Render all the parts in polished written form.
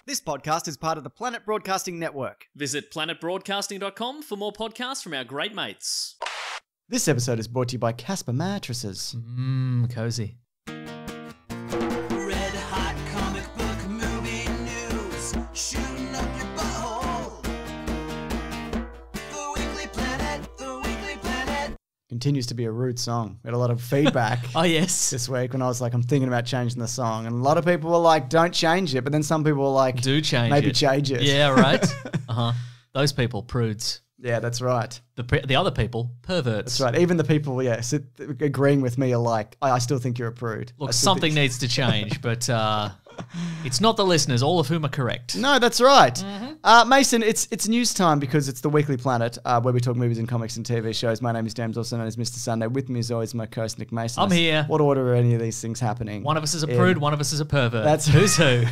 This podcast is part of the Planet Broadcasting Network. Visit planetbroadcasting.com for more podcasts from our great mates. This episode is brought to you by Casper Mattresses. Cozy. Red hot comic book movie news, shooting up your butthole. The Weekly Planet, The Weekly Planet. Continues to be a rude song. We had a lot of feedback Oh, yes. this week when I was like, I'm thinking about changing the song. And a lot of people were like, don't change it. But then some people were like, Do change maybe it. change it. Yeah, right. Those people, prudes. Yeah, that's right. The other people, perverts. That's right. Even the people, agreeing with me are like, I still think you're a prude. Look, I still something think- needs to change, but it's not the listeners, all of whom are correct. No, that's right. Mason, it's news time because it's the Weekly Planet where we talk movies and comics and TV shows. My name is James, also known as Mr. Sunday. With me as always, my co-host Nick Mason. I'm here. What order are any of these things happening? One of us is a prude, one of us is a pervert. That's- Who's who.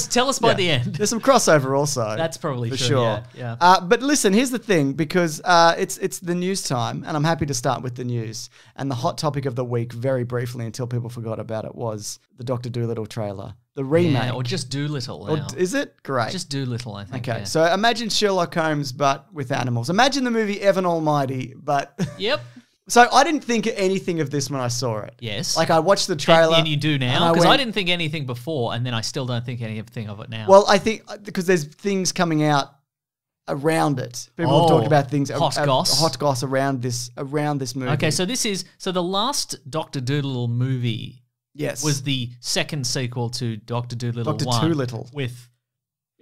Tell us by Yeah. the end. There's some crossover also. That's probably for true, sure. yeah. But listen, here's the thing, because it's the news time, and I'm happy to start with the news. And the hot topic of the week, very briefly, until people forgot about it, was the Dr. Dolittle trailer, the remake. Yeah, or just Doolittle Or now. is it? Great. Just Doolittle, I think. Okay, yeah. so imagine Sherlock Holmes, but with animals. Imagine the movie Evan Almighty, but... Yep. So I didn't think anything of this when I saw it. Yes. Like I watched the trailer. And you do and now? Because I went- didn't think anything before, and then I still don't think anything of it now. Well, I think because there's things coming out around it. People have talked about things. Hot goss. Hot goss around this movie. Okay, so the last Dr. Dolittle movie yes. was the second sequel to Dr. Dolittle Dr. 1 Dolittle. with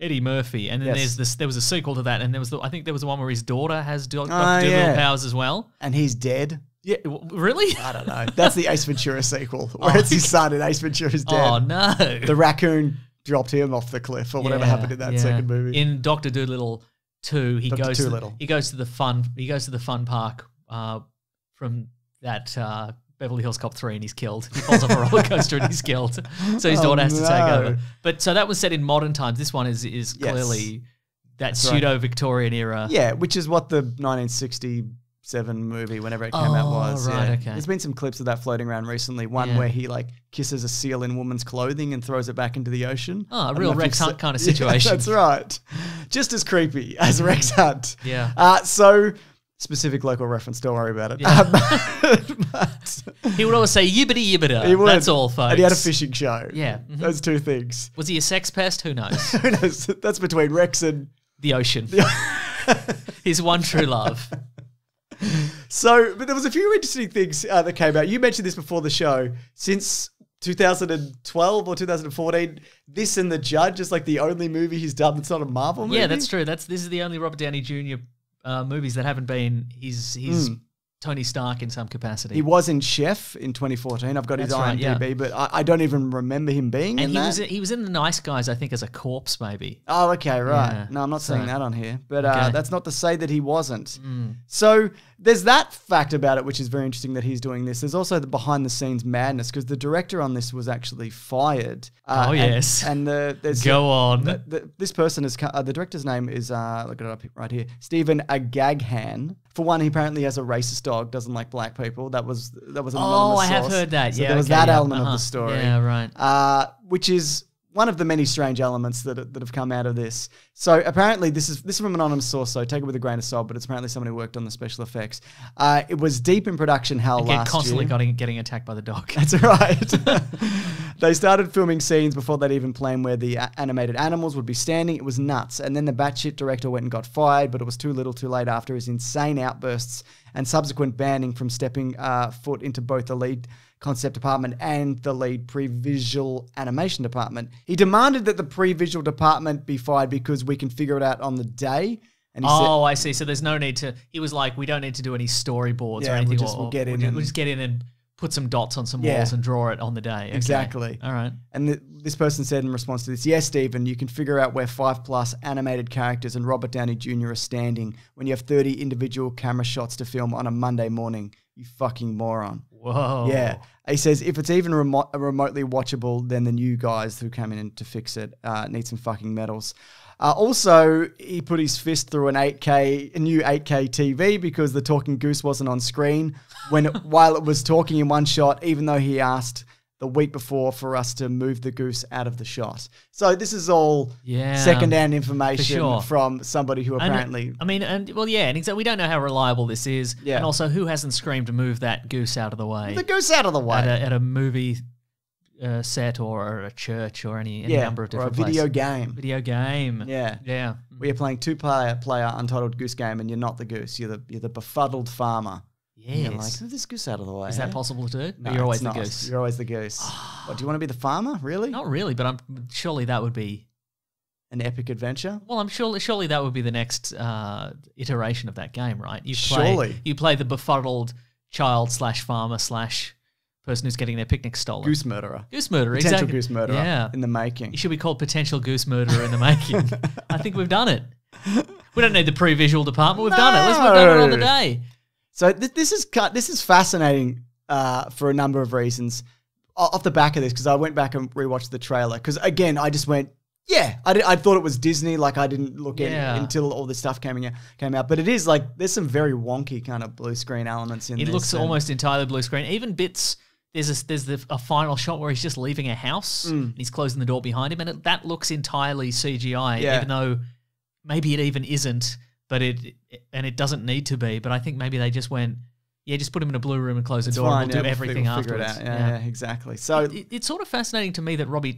Eddie Murphy, and then Yes. there was a sequel to that, and I think there was the one where his daughter has Dr. Oh, Dolittle yeah. powers as well. And he's dead. Yeah, really? I don't know. That's the Ace Ventura sequel, where it's his son and Ace Ventura's dead. Oh no! The raccoon dropped him off the cliff, or whatever happened in that second movie. In Dr. Dolittle 2, he Dr. goes Dolittle. he goes to the fun park from that Beverly Hills Cop 3, and he's killed. He falls off a roller coaster and he's killed. So his daughter has to take no. over. But so that was set in modern times. This one is clearly that That's right. pseudo-Victorian era. Yeah, which is what the 1967 movie, whenever it came out, was. right, yeah. okay. There's been some clips of that floating around recently. One Yeah. where he like kisses a seal in woman's clothing and throws it back into the ocean. Oh, a I don't real know if Rex you've Hunt kind of Yeah, situation. that's right. Just as creepy as Rex Hunt. Yeah. So specific local reference. Don't worry about it. Yeah. But He would always say yibbity yibbita. he would. That's all, folks. And he had a fishing show. Yeah. Mhm. Those two things. Was he a sex pest? Who knows? Who knows? That's between Rex and... The ocean. His one true love. So, but there was a few interesting things that came out. You mentioned this before the show. Since 2012 or 2014, this and The Judge is like the only movie he's done that's not a Marvel movie. Yeah, that's true. This is the only Robert Downey Jr. Movies that haven't been his Tony Stark in some capacity. He was in Chef in 2014. I've got his That's right, IMDb, but I don't even remember him being and in he that. he was in The Nice Guys, I think, as a corpse, maybe. Oh, okay, right. Yeah, No, I'm not so- saying that on here, but Okay. that's not to say that he wasn't. So there's that fact about it, which is very interesting that he's doing this. There's also the behind-the-scenes madness because the director on this was actually fired. Oh, yes. And there's Go on. this person is the director's name is look it up right here, Stephen Agaghan. For one, he apparently has a racist dog, doesn't like black people. That was an anonymous I have source. heard that. So Yeah, there was okay, that yeah, element of the story. Yeah, right. Which is one of the many strange elements that have come out of this. So apparently this is from an anonymous source, so take it with a grain of salt, but it's apparently someone who worked on the special effects. It was deep in production hell Get last constantly year. getting attacked by the dog. That's right. They started filming scenes before they'd even planned where the animated animals would be standing. It was nuts. And then the batshit director went and got fired, but it was too little too late after his insane outbursts and subsequent banning from stepping foot into both the lead concept department and the lead pre-visual animation department. He demanded that the pre-visual department be fired because we can figure it out on the day. And he Oh, I see. So there's no need to. He was like, we don't need to do any storyboards Yeah, or anything. we'll get in We'll and- just get in and put some dots on some Yeah. walls and draw it on the day. Okay. Exactly. All right. And this person said in response to this, yes, Stephen, you can figure out where 5+ animated characters and Robert Downey Jr. are standing when you have 30 individual camera shots to film on a Monday morning. You fucking moron. Whoa. Yeah. He says, if it's even remotely watchable, then the new guys who came in to fix it need some fucking medals. Also, he put his fist through a new 8K TV because the talking goose wasn't on screen while it was talking in one shot, even though he asked the week before for us to move the goose out of the shot. So this is all Yeah. second-hand information sure. from somebody who apparently... and we don't know how reliable this is. Yeah. And also, who hasn't screamed to move that goose out of the way the goose out of the way. at a movie set or a church or any number of different or a video places. game. Video game. Yeah. Yeah. We are playing two-player Untitled Goose Game, and you're not the goose. You're the befuddled farmer. And Yes. you're like, move this goose out of the way. Is that possible to do? No, Or you're always it's the not. goose. You're always the goose. What, do you want to be the farmer? Really? Not really, but surely that would be. An epic adventure? Well, surely that would be the next iteration of that game, right? Surely. You play the befuddled child / farmer / person who's getting their picnic stolen. Goose murderer. Goose murderer. Potential exactly. goose murderer Yeah. in the making. You should be called potential goose murderer in the making. I think we've done it. We don't need the pre-visual department. We've done it. We've done it on the day. So this is fascinating for a number of reasons. Off the back of this, because I went back and rewatched the trailer. Because again, I just went, yeah, I thought it was Disney. Like I didn't look in until all this stuff came out. But it is like there's some very wonky kind of blue screen elements in this. It looks almost entirely blue screen. Even bits. There's a final shot where he's just leaving a house and he's closing the door behind him, and that looks entirely CGI, even though maybe it even isn't. But it doesn't need to be. But I think maybe they just went, just put him in a blue room and close the door, and we'll do everything we'll afterwards. figure it out. Yeah, exactly. So it's sort of fascinating to me that Robbie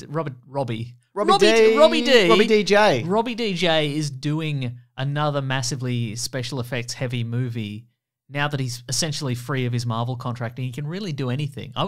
DJ is doing another massively special effects heavy movie now that he's essentially free of his Marvel contract and he can really do anything. I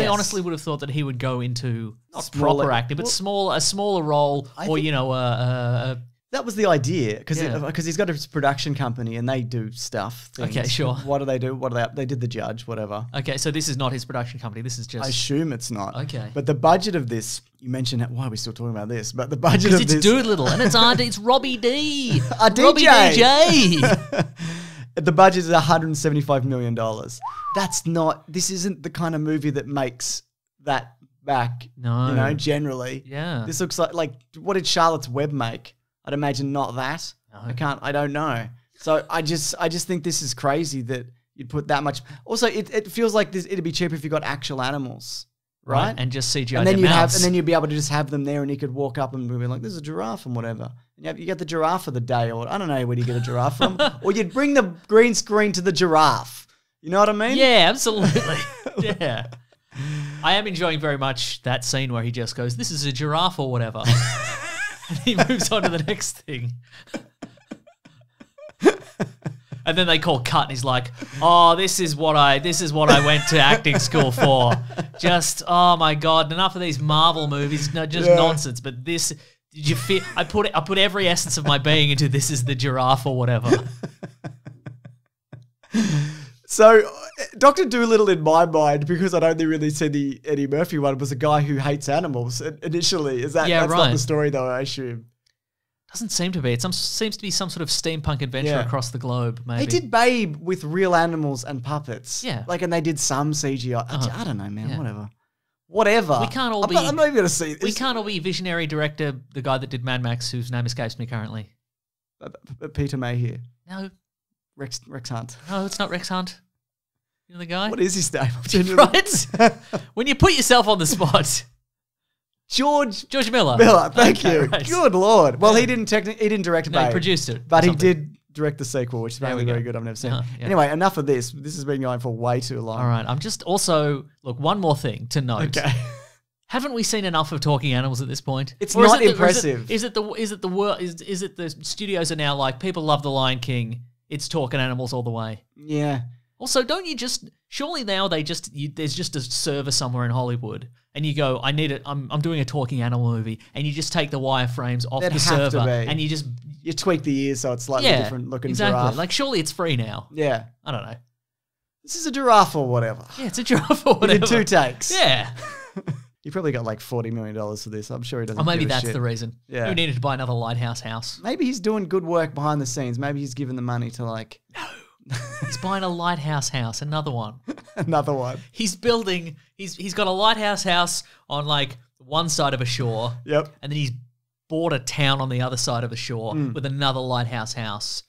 honestly would have thought that he would go into not Smaller- proper acting, but a smaller role, or that was the idea because he's got his production company and they do stuff. Things. Okay, sure. What do they do? They did The Judge, whatever. Okay, so this is not his production company. This is just. I assume it's not. Okay. But the budget of this, you mentioned why are we still talking about this? But the budget of Because it's this, Doolittle and it's Robbie D. A DJ. Robbie DJ. the budget is $175 million. This isn't the kind of movie that makes that back. No. Generally. Yeah. This looks like what did Charlotte's Web make? I'd imagine not that. No. I don't know. So I just think this is crazy that you'd put that much. Also, it feels like it'd be cheaper if you got actual animals, right? And just CGI and then mouse. you'd be able to just have them there, and you could walk up and be like, "There's a giraffe and whatever." And you get the giraffe for the day, or I don't know where do you get a giraffe from, or you'd bring the green screen to the giraffe. You know what I mean? Yeah, absolutely. Yeah. I am enjoying very much that scene where he just goes, "This is a giraffe or whatever." And he moves on to the next thing. And then they call cut and he's like, "Oh, this is what I went to acting school for. Just, oh my God, enough of these Marvel movies, nonsense. But this, did you feel I put every essence of my being into this is the giraffe or whatever." So, Dr. Doolittle, in my mind, because I'd only really seen the Eddie Murphy one, was a guy who hates animals initially. That's not the story, though, I assume. Doesn't seem to be. It seems to be some sort of steampunk adventure across the globe, maybe. They did Babe with real animals and puppets. Yeah. And they did some CGI. I don't know, man. Whatever. We can't all I'm not even going to see this. We can't all be visionary director, the guy that did Mad Max, whose name escapes me currently. Peter Mayhew. No. Rex Hunt. No, it's not Rex Hunt. You know the guy? What is his name? Right? When you put yourself on the spot. George Miller. Thank you. Right. Good Lord. Well, he didn't direct No, Babe. he produced it. But he did direct the sequel, which is apparently we go. very good. I've never seen it. Yeah. Anyway, enough of this. This has been going for way too long. All right. I'm just also, look, one more thing to note. Okay. Haven't we seen enough of talking animals at this point? It's Or not is it impressive. Is it the studios are now like, people love The Lion King, it's talking animals all the way. Yeah. Also, don't you surely now there's just a server somewhere in Hollywood and you go, I need it, I'm doing a talking animal movie, and you just take the wireframes off They'd the have to server be. and you tweak the ears so it's slightly different looking exactly. giraffe. Like, surely it's free now. Yeah. I don't know. This is a giraffe or whatever. Yeah, it's a giraffe or We whatever. did 2 takes. Yeah. He probably got like $40 million for this. I'm sure he doesn't Or maybe give a that's shit. the reason. Yeah. We needed to buy another lighthouse house. Maybe he's doing good work behind the scenes. Maybe he's giving the money to like He's buying a lighthouse house, another one. another one. He's building, he's got a lighthouse house on like one side of a shore. Yep. And then he's bought a town on the other side of the shore with another lighthouse house.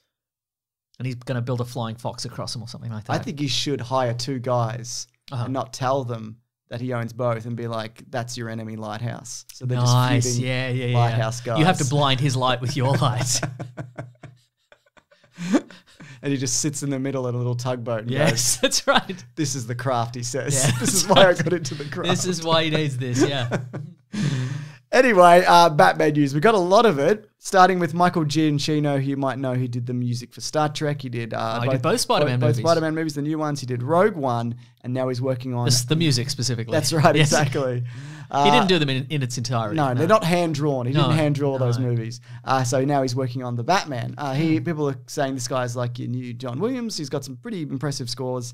And he's going to build a flying fox across them or something like that. I think he should hire 2 guys and not tell them that he owns both and be like, that's your enemy lighthouse. So they're Nice. just feuding Yeah. lighthouse guys. You have to blind his light with your light. And he just sits in the middle in a little tugboat and goes, Yes, that's right. this is the craft, he says. Yeah, This is that's why I right. got into the craft. This is why he needs this, yeah. Anyway, Batman news. We got a lot of it, starting with Michael Giacchino, who you might know, he did the music for Star Trek. He did, he did both Spider-Man both movies. Spider-Man movies, the new ones. He did Rogue One, and now he's working on... The music specifically. That's right, Yes. exactly. He didn't do them in its entirety. No, they're not hand-drawn. He didn't No, hand-draw those no. movies. So now he's working on the Batman. People are saying this guy's like your new John Williams. He's got some pretty impressive scores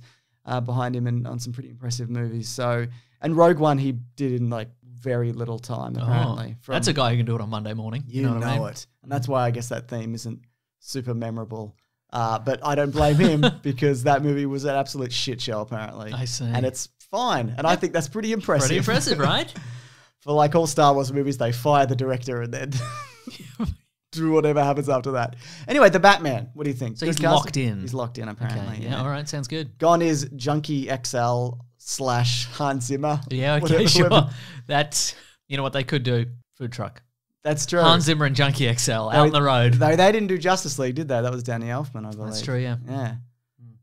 behind him and on some pretty impressive movies. So, and Rogue One he did in like very little time, apparently. Oh, that's a guy who can do it on Monday morning. You know what I mean? it. And that's why I guess that theme isn't super memorable. But I don't blame him because that movie was an absolute shit show, apparently. I see. And it's fine. And I think that's pretty impressive. Pretty impressive, right? For like all Star Wars movies, they fire the director and then do whatever happens after that. Anyway, the Batman. What do you think? So he's Good casting? locked in. He's locked in, apparently. Okay, yeah, all right, sounds good. Gone is Junkie XL / Hans Zimmer. Yeah, okay, Whatever- sure. whoever- That's, you know what they could do? Food truck. That's true. Hans Zimmer and Junkie XL out on the road. Though they didn't do Justice League, did they? That was Danny Elfman, I believe. That's true, yeah. Yeah.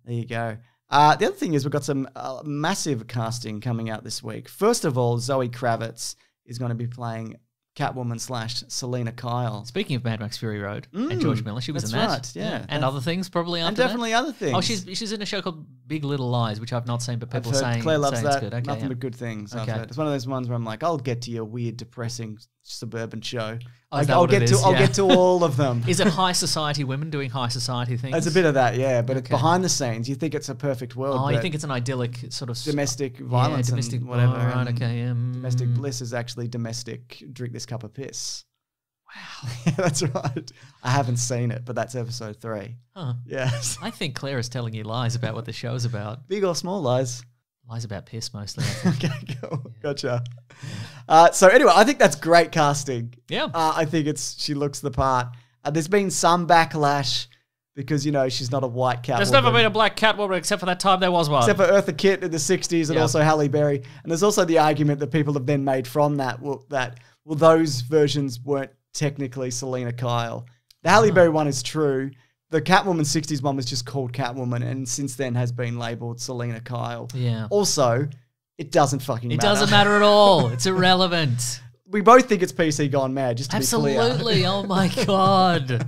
There you go. The other thing is we've got some massive casting coming out this week. First of all, Zoe Kravitz is going to be playing Catwoman / Selena Kyle. Speaking of Mad Max Fury Road and George Miller, she was that's in that. right, yeah. And other things probably after And that. definitely other things. Oh, she's in a show called Big Little Lies, which I've not seen, but I've people heard saying Claire loves it's that. good. Okay, Nothing yeah. but good things. I've Okay. heard. It's one of those ones where I'm like, I'll get to your weird, depressing suburban show. Oh, is Like, that I'll what it get to is? I'll Yeah. get to all of them. Is it high society women doing high society things? It's a bit of that, yeah. But it's Okay. behind the scenes. You think it's a perfect world. Oh, you but think it's an idyllic sort of domestic violence, yeah, domestic and whatever. Oh, right, and okay, yeah. Domestic bliss is actually domestic. Drink this cup of piss. Wow, yeah, that's right. I haven't seen it, but that's episode 3. Huh. Yes, I think Claire is telling you lies about what the show's about. big or small lies. Lies about piss mostly. I think. Okay, cool. Gotcha. So anyway, I think that's great casting. Yeah. I think she looks the part. There's been some backlash because, she's not a white Catwoman. There's never been a black Catwoman except for that time there was one. Except for Eartha Kitt in the 60s and Yeah. also Halle Berry. And there's also the argument that people have then made from that, those versions weren't technically Selena Kyle. The Halle Berry one is true. The Catwoman 60s one was just called Catwoman and since then has been labeled Selena Kyle. Yeah. Also, it doesn't fucking It matter. doesn't matter at all. It's irrelevant. We both think it's PC gone mad, just to be clear. Absolutely. Oh my God.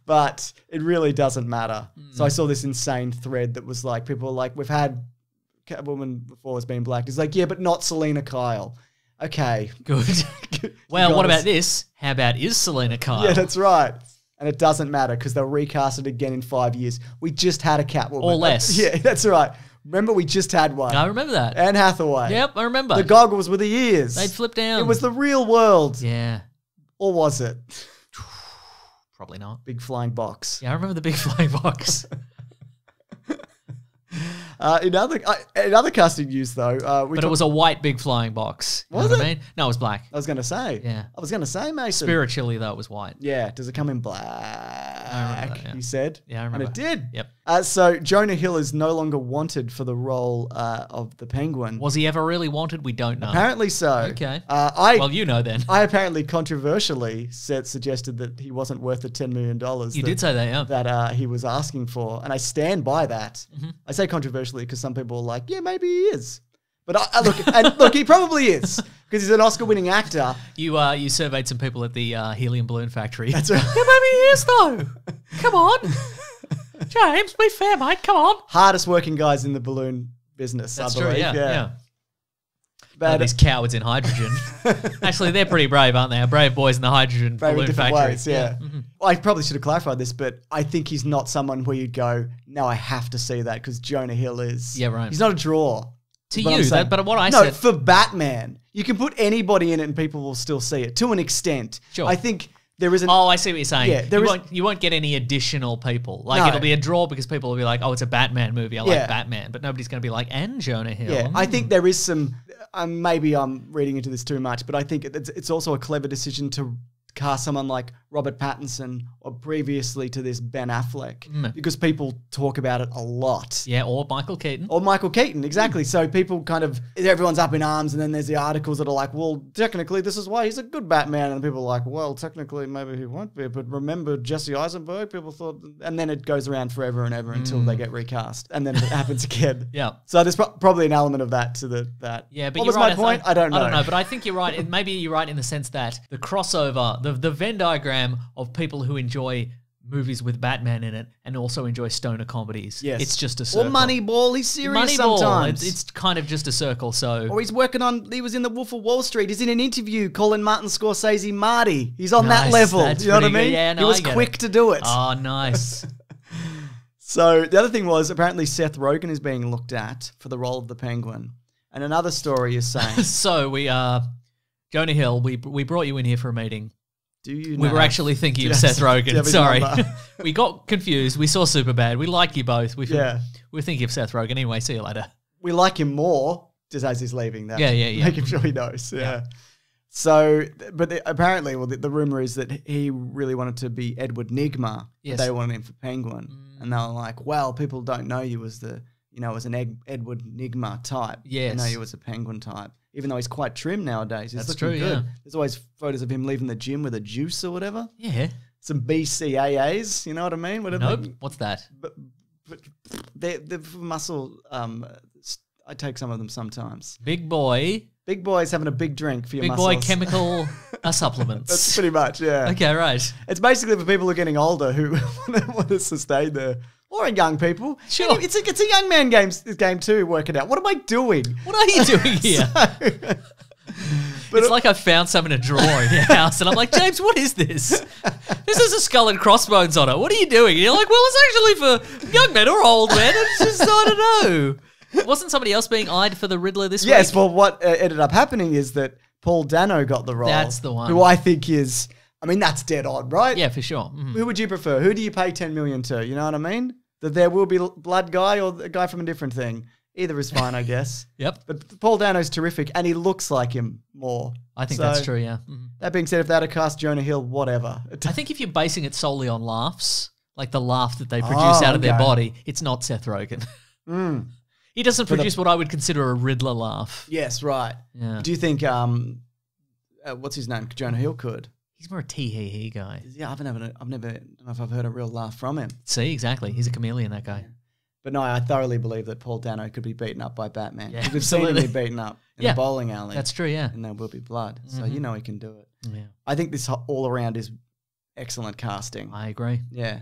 But it really doesn't matter. Hmm. So I saw this insane thread that was like, people were like, we've had Catwoman before has been black. It's like, yeah, but not Selena Kyle. Okay. Good. You Well, what guys- about this? How about is Selena Kyle? Yeah, that's right. And it doesn't matter because they'll recast it again in 5 years. We just had a Catwoman. Or less. Yeah, that's right. Remember, we just had one. I remember that. Anne Hathaway. Yep, I remember. The goggles with the ears. They'd flip down. It was the real world. Yeah. Or was it? Probably not. Big flying box. Yeah, I remember the big flying box. In other casting news, though, But it was a white big flying box. You Was know what it? I mean? No, it was black. I was going to say. Yeah. I was going to say, Mason. Spiritually, though, it was white. Yeah. Does it come in black? that, yeah. You said? Yeah, I remember. And it did. Yep. So Jonah Hill is no longer wanted for the role of the Penguin. Was he ever really wanted? We don't know. Apparently so. Okay. Well, you know then. I apparently controversially suggested that he wasn't worth the $10 million You did say that, yeah. that he was asking for, and I stand by that. Mm-hmm. I say controversially because some people are like, yeah, maybe he is. But look, he probably is because he's an Oscar-winning actor. You surveyed some people at the helium balloon factory. That's right. Yeah, maybe he is though. Come on, James. Be fair, mate. Come on. Hardest working guys in the balloon business. That's I true. believe. Yeah. But These cowards in hydrogen. Actually, they're pretty brave, aren't they? Our brave boys in the hydrogen very balloon different factory. ways, yeah. Well, I probably should have clarified this, but I think he's not someone where you'd go, no, I have to see that because Jonah Hill is. Yeah, right. He's not a draw. To But I'm you, saying- but what I no, said. for Batman, you can put anybody in it and people will still see it to an extent. Sure. I think there is an. Oh, I see what you're saying. Yeah, there is- you won't get any additional people. Like, No. it'll be a draw because people will be like, oh, it's a Batman movie. I Yeah. like Batman. But nobody's going to be like, and Jonah Hill. Yeah, I think there is some. Maybe I'm reading into this too much, but I think it's also a clever decision to cast someone like Robert Pattinson or previously to this Ben Affleck because people talk about it a lot. Yeah, or Michael Keaton. Or Michael Keaton, exactly. So people kind of, everyone's up in arms, and then there's the articles that are like, well, technically this is why he's a good Batman. And people are like, well, technically maybe he won't be. But remember Jesse Eisenberg? People thought, and then it goes around forever and ever until they get recast. And then it happens again. Yeah. So there's probably an element of that to that. Yeah, but what you're was right. my point? I don't know. But I think you're right. Maybe you're right in the sense that the crossover, the Venn diagram of people who enjoy movies with Batman in it and also enjoy stoner comedies. Yes. It's just a circle. Or Moneyball, he's serious Moneyball, sometimes. it's kind of just a circle, so... Or he was in The Wolf of Wall Street. He's in an interview calling Martin Scorsese Marty. He's on that Nice, level. that's You know what I pretty good. mean? Yeah, no, he was I get quick it. to do it. Oh, nice. So the other thing was apparently Seth Rogen is being looked at for the role of the Penguin. And another story is saying... So we Jonah Hill, we brought you in here for a meeting. Do you We know? were actually thinking of Yes. Seth Do you have Rogen. his Sorry. number? We got confused. We saw Superbad. We like you both. We Yeah. were thinking of Seth Rogen. Anyway, see you later. We like him more just as he's leaving. That Yeah. Making sure he knows. Yeah. So, but apparently, the rumor is that he really wanted to be Edward Nygma. Yes. But they wanted him for Penguin. And they were like, well, people don't know you as as an Edward Nygma type. Yes. They know you as a Penguin type. Even though he's quite trim nowadays. He's That's looking true, good. yeah. There's always photos of him leaving the gym with a juice or whatever. Yeah. Some BCAAs, you know what I mean? Whatever. Nope. What's that? But they're for muscle. I take some of them sometimes. Big boy. Big boy's having a big drink for your Big muscles. boy chemical supplements. That's pretty much, yeah. Okay, right. It's basically for people who are getting older who want to sustain their, or young people. Sure. It's a young man game too, work it out. What am I doing? What are you doing here? It's like I found some in a drawer in your house, and I'm like, James, what is this? This has a skull and crossbones on it. What are you doing? And you're like, well, it's actually for young men or old men. It's just, I don't know. Wasn't somebody else being eyed for the Riddler this Yes, week? well, what ended up happening is that Paul Dano got the role. That's the one. Who I think is, that's dead on, right? Yeah, for sure. Mhm. Who would you prefer? Who do you pay 10 million to? You know what I mean? The There Will Be Blood guy or the guy from a different thing? Either is fine, I guess. Yep. But Paul Dano's terrific, and he looks like him more. I think So, that's true, yeah. Mhm. That being said, if they had cast Jonah Hill, whatever. I think if you're basing it solely on laughs, like the laugh that they produce out of their okay. body, it's not Seth Rogen. He doesn't produce what I would consider a Riddler laugh. Yes, right. Yeah. Do you think, what's his name? Jonah Hill could? He's more a tee-hee-hee guy. Yeah, I've never, don't know if I've heard a real laugh from him. See, exactly. He's a chameleon, that guy. But no, I thoroughly believe that Paul Dano could be beaten up by Batman. Yeah, We've seen him absolutely. be beaten up in Yeah. a bowling alley. That's true, yeah. And There Will Be Blood. So you know he can do it. Yeah. I think this all around is excellent casting. I agree. Yeah.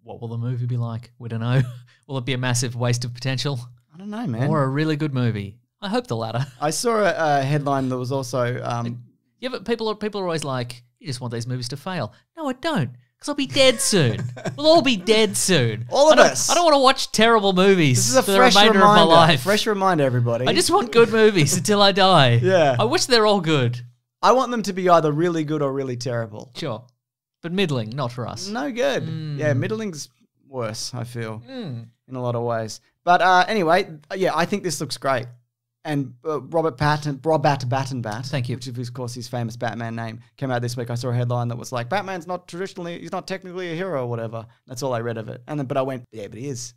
What will the movie be like? We don't know. Will it be a massive waste of potential? I don't know, man. Or a really good movie? I hope the latter. I saw a headline that was also Yeah, but people are always like, you just want these movies to fail. No, I don't. Because I'll be dead soon. We'll all be dead soon. All of us. I don't want to watch terrible movies this is a for the fresh remainder reminder. of my life. Fresh reminder, everybody. I just want good movies until I die. Yeah. I wish they're all good. I want them to be either really good or really terrible. Sure. But middling, not for us. No good. Yeah, middling's worse, I feel, in a lot of ways. But anyway, yeah, I think this looks great. And Robert Battenbat, Thank you. which is, of course, his famous Batman name, came out this week. I saw a headline that was like, Batman's not he's not technically a hero or whatever. That's all I read of it. But I went, yeah, but he is.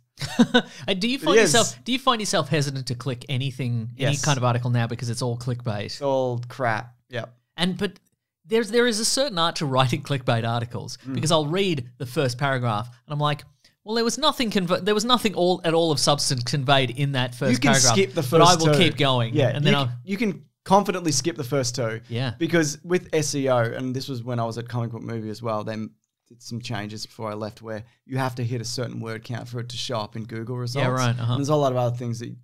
Do you find yourself hesitant to click any Yes. kind of article now because it's all clickbait? It's all crap. Yep. But there is a certain art to writing clickbait articles because I'll read the first paragraph and I'm like, well, there was nothing at all of substance conveyed in that first You can paragraph. skip the first but I will two. keep going. Yeah, and then you can confidently skip the first two. Yeah. Because with SEO, and this was when I was at Comic Book Movie as well, they did some changes before I left where you have to hit a certain word count for it to show up in Google results. Yeah, right, uh-huh. And there's a lot of other things that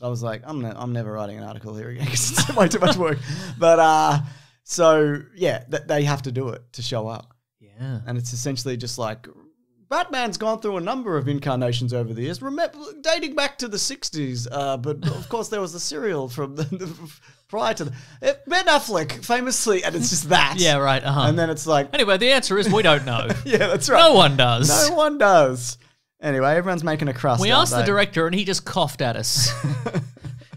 I was like, I'm never writing an article here again because it's way too much work. But so yeah, they have to do it to show up. Yeah. And it's essentially just like, Batman's gone through a number of incarnations over the years, dating back to the 60s. But of course, there was the serial from prior to Ben Affleck, famously, and it's just that. Yeah, right. Uh-huh. And then it's like, Anyway, the answer is we don't know. yeah, that's right. No one does. No one does. Anyway, everyone's making a crust. We aren't asked the they? director and he just coughed at us.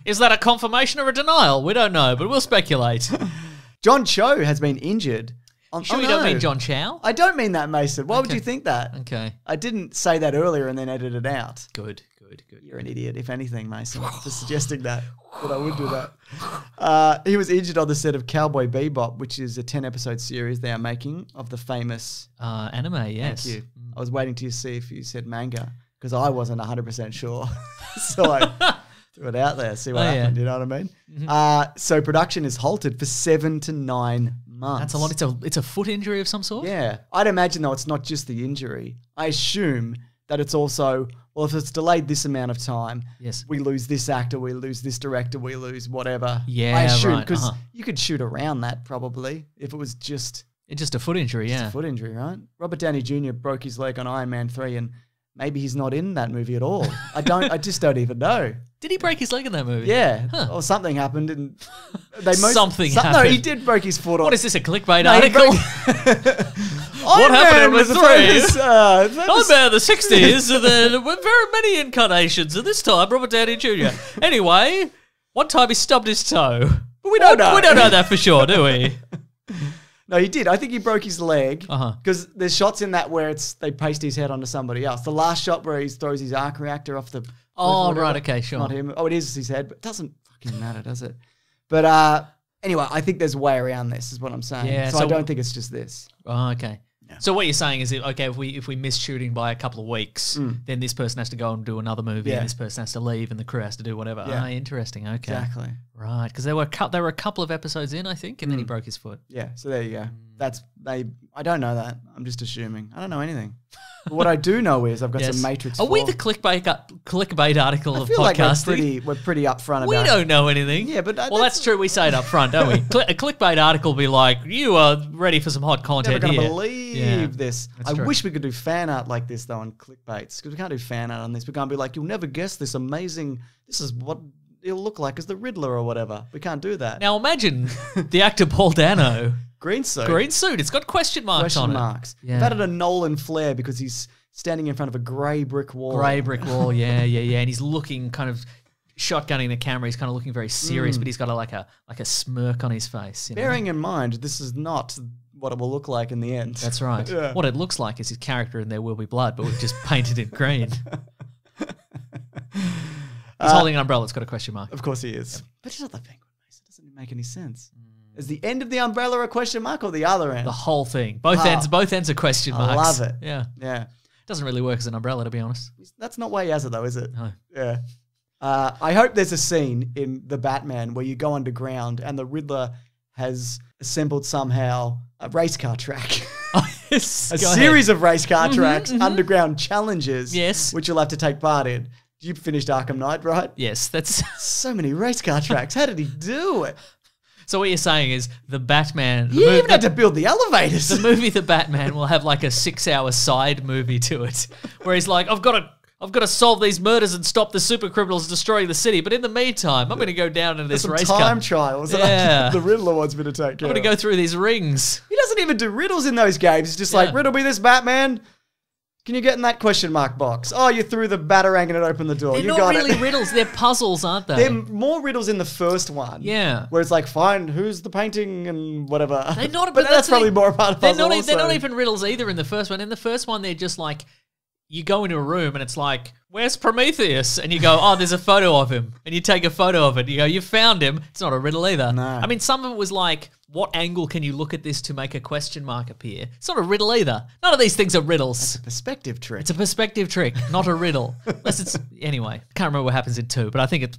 Is that a confirmation or a denial? We don't know, but we'll speculate. John Cho has been injured Oh, Sure, you don't no. mean John Chow? I don't mean that, Mason. Why would Okay. you think that? Okay. I didn't say that earlier and then edit it out. Good. You're an idiot, if anything, Mason, for suggesting that I would do that. He was injured on the set of Cowboy Bebop, which is a 10-episode series they are making of the famous. Anime, yes. Thank you. I was waiting to see if you said manga because I wasn't 100% sure. So I threw it out there, see what happened. You know what I mean? So production is halted for 7 to 9 months. That's a lot. It's a foot injury of some sort? Yeah. I'd imagine, though, it's not just the injury. I assume that it's also, well, if it's delayed this amount of time, Yes. we lose this actor, we lose this director, we lose whatever. Yeah, I assume, right, because you could shoot around that probably if it was just It's just a foot injury, yeah. a foot injury, right? Robert Downey Jr. broke his leg on Iron Man 3 and maybe he's not in that movie at all. I just don't even know. Did he break his leg in that movie? Yeah. Or something happened and Something No, happened. he did break his foot. What is this, a clickbait No, he article? What happened in number 3? That Nightmare of the 60s, and there were very many incarnations, and this time Robert Downey Jr. Anyway, one time he stubbed his toe. But we don't know. We don't know that for sure, do we? No, he did. I think he broke his leg Uh-huh. because there's shots in that where they paste his head onto somebody else. The last shot where he throws his arc reactor off the cliff Oh, or whatever. right, okay, sure. Not him. Oh, it is his head, but it doesn't fucking matter, does it? But anyway, I think there's a way around this, is what I'm saying. Yeah, so I so- don't think it's just this. Oh, okay. So what you're saying is, okay, if we miss shooting by a couple of weeks, then this person has to go and do another movie, Yeah. and this person has to leave, and the crew has to do whatever. Yeah. Ah, interesting. Okay, Exactly. right. Because there were a couple of episodes in, I think, and then he broke his foot. Yeah, so there you go. I don't know that. I'm just assuming. I don't know anything. But what I do know is I've got some Matrix Are 4. we the clickbait article I of feel like podcasting? we're pretty upfront We about don't know anything. Yeah, but well, that's true. We say it up front, don't we? A clickbait article will be like, "You are ready for some hot Never content gonna here." believe Yeah, this. that's I true. wish we could do fan art like this though on clickbaits because we can't do fan art on this. We can't be like, you'll never guess this amazing. This is what he'll look like as the Riddler or whatever. We can't do that. Now imagine the actor Paul Dano, Green suit, green suit. It's got question marks question on marks. Yeah. We've added a Nolan flare because he's standing in front of a grey brick it. wall. Grey brick wall. Yeah, and he's looking kind of shotgunning the camera. He's kind of looking very serious, but he's got like a smirk on his face. You know? Bearing in mind, this is not what it will look like in the end. That's right. Yeah. What it looks like is his character in There Will Be Blood, but we've just painted it green. He's holding an umbrella. It's got a question mark. Of course he is. But he's not the Penguin, Mason. It doesn't make any sense. Is the end of the umbrella a question mark or the other end? The whole thing. Both ends are question I marks. love it. Yeah. Yeah. Doesn't really work as an umbrella, to be honest. That's not why he has it though, is it? No. Yeah. I hope there's a scene in The Batman where you go underground and the Riddler has assembled somehow a race car track. a series of race car tracks, underground challenges, Yes. which you'll have to take part in. You finished Arkham Knight, right? Yes, that's... So many race car tracks. How did he do it? So what you're saying is the Batman... He even had to build the elevators. The movie The Batman will have like a 6-hour side movie to it where he's like, I've got to solve these murders and stop the super criminals destroying the city. But in the meantime, I'm going to go down into this Some race time car. trials Yeah. that the Riddler wants me to take care I'm going to of. go through these rings. He doesn't even do riddles in those games. He's just like, riddle me this, Batman. Can you get in that question mark box? Oh, you threw the batarang and it opened the door. They're you not got really it. riddles. They're puzzles, aren't they? There are more riddles in the first one. Yeah. Where it's like, find who's the painting and whatever. They're not, but that's probably more a part of they're puzzle not, they're also. not even riddles either in the first one. In the first one, they're just like, you go into a room and it's like, where's Prometheus? And you go, oh, there's a photo of him. And you take a photo of it. You go, you found him. It's not a riddle either. No. I mean, some of it was like, what angle can you look at this to make a question mark appear? It's not a riddle either. None of these things are riddles. Perspective trick. It's a perspective trick, not a riddle. Unless it's, anyway, can't remember what happens in 2, but I think it's,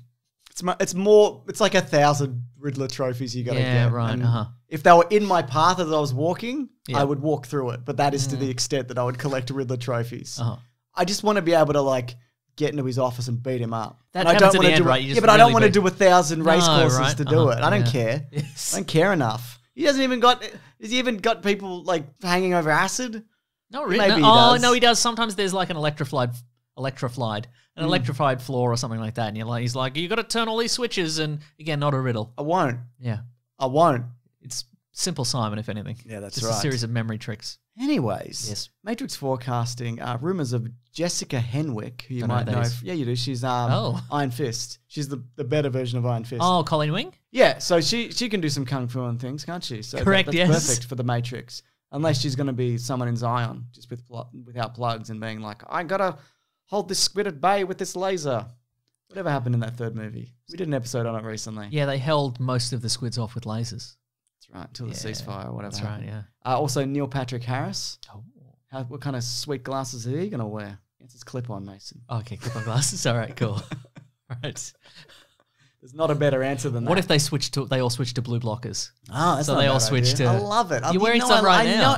It's like 1,000 Riddler trophies you got to Yeah, get. right, And uh-huh. If they were in my path as I was walking, Yeah. I would walk through it. But that is to the extent that I would collect Riddler trophies. Uh-huh. I just want to be able to like get into his office and beat him up. That And I happens don't at wanna the end, do it- right? You Yeah, just but I don't really want to beat- do 1,000 race No, courses right, to do it. I don't yeah. care. Yes. I don't care enough. He hasn't even got. Has he even got people like hanging over acid? Not really. Maybe he Oh, does. no, he does. Sometimes there's like an electrified floor or something like that. And he's like, you got to turn all these switches. And again, not a riddle. I won't. Yeah. I won't. It's simple Simon, if anything. Yeah, that's Just right. a series of memory tricks. Anyways, Yes. Matrix forecasting. Rumors of Jessica Henwick, who you Don't know might who that know. is. Yeah, you do. She's Oh. Iron Fist. She's the better version of Iron Fist. Oh, Colleen Wing? Yeah, so she can do some kung fu and things, can't she? So Correct, that's yes. perfect for the Matrix. Unless she's going to be someone in Zion, just without plugs and being like, I got to hold this squid at bay with this laser. Whatever happened in that third movie? We did an episode on it recently. Yeah, they held most of the squids off with lasers. That's right, till the ceasefire or whatever. That's happened. right, yeah. Also, Neil Patrick Harris. Oh. What kind of sweet glasses is he going to wear? It's his clip-on, Mason. Okay, clip on glasses. All right, cool. Right. There's not a better answer than that. What if they all switched to blue blockers? Oh, that's So not they a all bad switched idea. to- I love it. You're wearing some right now.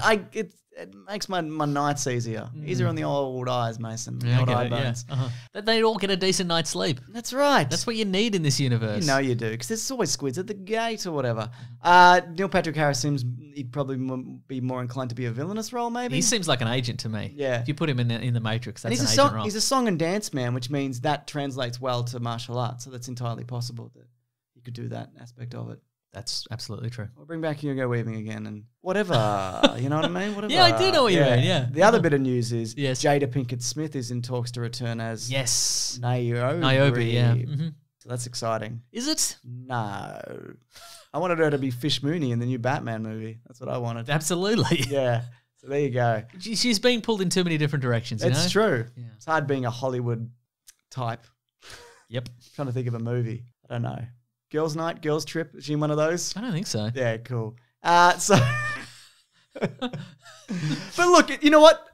It makes my nights easier. Easier on the old eyes, Mason. The Yeah, I old get eye it, yeah. bones. That they'd all get a decent night's sleep. That's right. That's what you need in this universe. You know you do, because there's always squids at the gate or whatever. Neil Patrick Harris seems he'd probably be more inclined to be a villainous role, maybe. He seems like an agent to me. Yeah. If you put him in the Matrix, and that's he's an a agent song, role. he's a song and dance man, which means that translates well to martial arts. So that's entirely possible that he could do that aspect of it. That's absolutely true. We'll bring back Hugo Weaving again and whatever. You know what I mean? Whatever. Yeah, I do know what you mean, yeah. The other bit of news is Yes. Jada Pinkett Smith is in talks to return as Yes. Niobe. Niobe, yeah. Mhm. So that's exciting. Is it? No. I wanted her to be Fish Mooney in the new Batman movie. That's what I wanted. Absolutely. Yeah. So there you go. She's being pulled in too many different directions, you know? It's true. Yeah. It's hard being a Hollywood type. Yep. Trying to think of a movie. I don't know. Girls' Night, Girls' Trip. Is she in one of those? I don't think so. Yeah, cool. So, but look, you know what?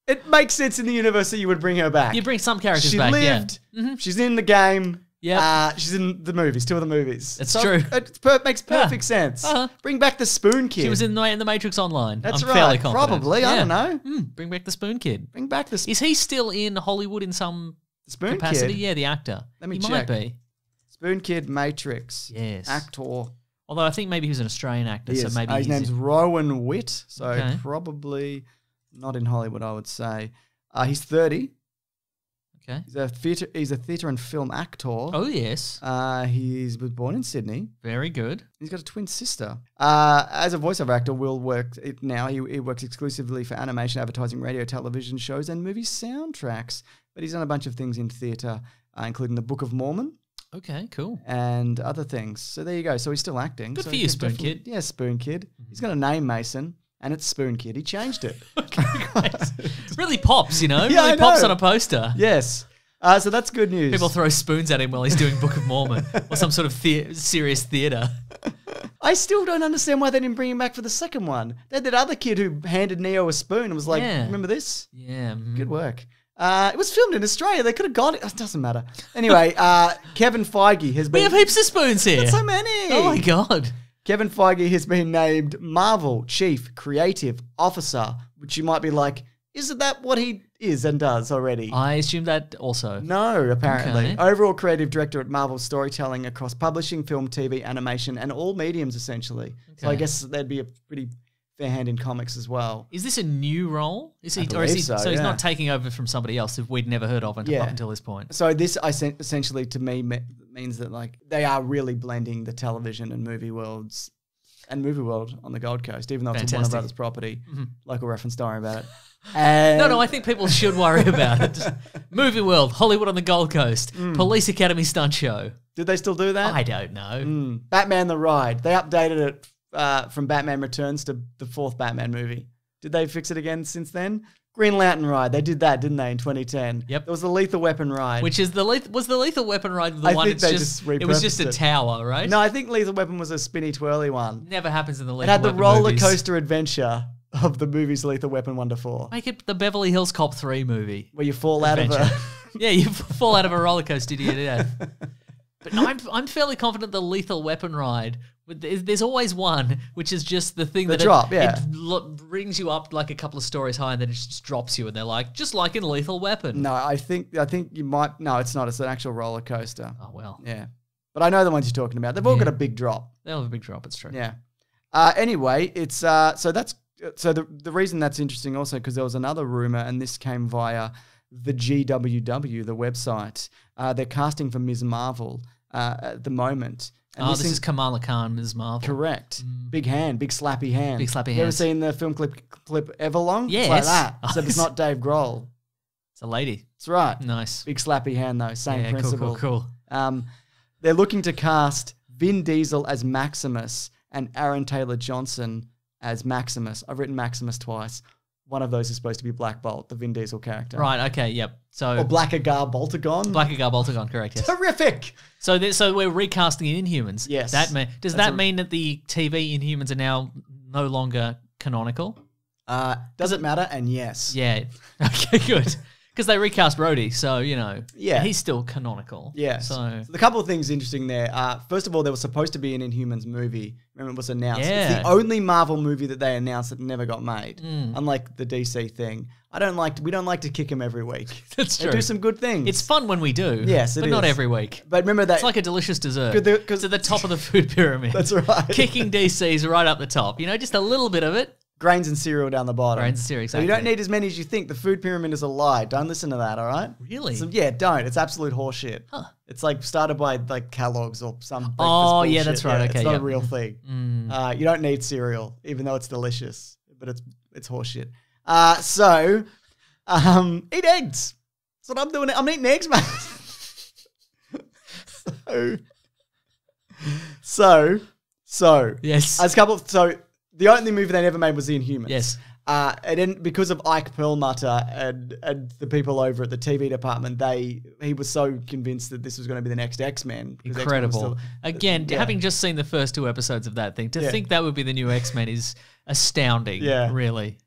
It makes sense in the universe that you would bring her back. You bring some characters She back, lived. yeah. She's in the game. Yep. She's in the movies, two of the movies. That's true. It makes perfect sense. Uh-huh. Bring back the Spoon Kid. She was in the Matrix Online. That's I'm right. fairly confident. Probably. I Yeah. don't know. Bring back the Spoon Kid. Bring back the Is he still in Hollywood in some Spoon capacity? Kid. Yeah, the actor. Let me he check. might be. Spoon Kid Matrix. Yes. Actor. Although I think maybe he was an Australian actor, He so is. maybe His he's name's Rowan Witt, so Okay. probably not in Hollywood, I would say. He's 30. okay. He's a theatre and film actor. Oh yes, He was born in Sydney. very good. He's got a twin sister. As a voiceover actor, Will works now. He works exclusively for animation, advertising, radio, television shows, and movie soundtracks. But he's done a bunch of things in theatre, including The Book of Mormon Okay, cool. and other things. So there you go. So he's still acting. Good So for he you, can Spoon definitely- Kid. Yeah, Spoon Kid. He's got a name, Mason, and it's Spoon Kid. He changed it. Really pops, you know. Yeah, really I pops know. on a poster. Yes. So that's good news. People throw spoons at him while he's doing Book of Mormon or some sort of serious theatre. I still don't understand why they didn't bring him back for the second one. They had that other kid who handed Neo a spoon and was like, Yeah. remember this? Yeah. Good work. It was filmed in Australia. They could have got it. It doesn't matter. Anyway, Kevin Feige has We been... have heaps of spoons here. so many. Oh my god. Kevin Feige has been named Marvel Chief Creative Officer, which you might be like, isn't that what he is and does already? I assume that also. No, apparently. Okay. Overall creative director at Marvel Storytelling across publishing, film, TV, animation, and all mediums, essentially. So I Okay. guess that'd be a pretty fair hand in comics as well. Is this a new role? Is he, I or is he? believe so, So he's yeah. not taking over from somebody else that we'd never heard of up Yeah. until this point. So this essentially to me means that like they are really blending the television and movie worlds and movie world on the Gold Coast, even though it's a Warner Fantastic. Brothers property. Local reference, don't worry about it. And No, I think people should worry about it. Just Movie World, Hollywood on the Gold Coast, Mm. Police Academy stunt show. did they still do that? I don't know. Batman the Ride. They updated it from Batman Returns to the fourth Batman movie. Did they fix it again since then? Green Lantern Ride. They did that, didn't they, in 2010? Yep. There was the Lethal Weapon Ride. Which is was the Lethal Weapon ride the I one think that's they just just it was just repurposed a it. tower, right? No, I think Lethal Weapon was a spinny twirly one. Never happens in the It Lethal had the Weapon roller movies. coaster adventure of the movies Lethal Weapon 1 to 4, Make it the Beverly Hills Cop 3 movie. where you fall out of Adventure. a... Yeah, you fall out of a roller coaster to your death. But no, I'm fairly confident the Lethal Weapon ride. There's always one, which is just the thing The that drop, yeah. it brings you up like a couple of stories high, and then it just drops you, and they're like, just like in Lethal Weapon. No, I think you might... No, it's not. It's an actual roller coaster. Oh well, Yeah. But I know the ones you're talking about. They've all got a big drop. they'll have a big drop. It's true. Yeah. Anyway, it's so that's so the reason that's interesting also because there was another rumor, and this came via the GWW, the website. They're casting for Ms. Marvel at the moment. And This is Kamala Khan, Ms. Marvel. correct. Big hand, big slappy hand. Big slappy You ever hands. seen the film clip Everlong? Yes. It's like that. Oh, Except it's not Dave Grohl. It's a lady. That's right. Nice. Big slappy hand though. Same Yeah, principle. cool. They're looking to cast Vin Diesel as Maximus and Aaron Taylor Johnson as Maximus. I've written Maximus twice. One of those is supposed to be Black Bolt, the Vin Diesel character. Right, okay, yep. So Or Blackagar Boltagon. Blackagar Boltagon, correct, yes. Terrific! So we're recasting Inhumans. Yes. Does that mean that the TV Inhumans are now no longer canonical? Doesn't matter, and yes. Yeah. Okay, good. Because they recast Rhodey, so, Yeah. he's still canonical. Yes. So, a couple of things interesting there. First of all, there was supposed to be an Inhumans movie. Remember, it was announced. It's Yeah. the only Marvel movie that they announced that never got made. Unlike the DC thing. We don't like to kick them every week. That's They true. do some good things. It's fun when we do. Yes, but it not is. every week. But remember that. It's like a delicious dessert. Good, 'cause- to the top of the food pyramid. That's right. Kicking DC's right up the top. Just a little bit of it. grains and cereal down the bottom. Grains and cereal, So you don't exactly. need as many as you think. The food pyramid is a lie. Don't listen to that, all right? Really? Yeah, don't. It's absolute horseshit. Huh. It's like started by like Kellogg's or some breakfast Oh, yeah, bullshit. that's right. Okay, it's not yeah. a real thing. You don't need cereal, even though it's delicious, but it's horseshit. Eat eggs. That's what I'm doing. I'm eating eggs, man. So Yes. as a couple. So the only movie they never made was The Inhumans. Yes. And then because of Ike Perlmutter and the people over at the TV department, he was so convinced that this was going to be the next X-Men. because X-Men was Incredible. Again, yeah. having just seen the first 2 episodes of that thing, to Yeah. think that would be the new X-Men is astounding. Yeah. Really.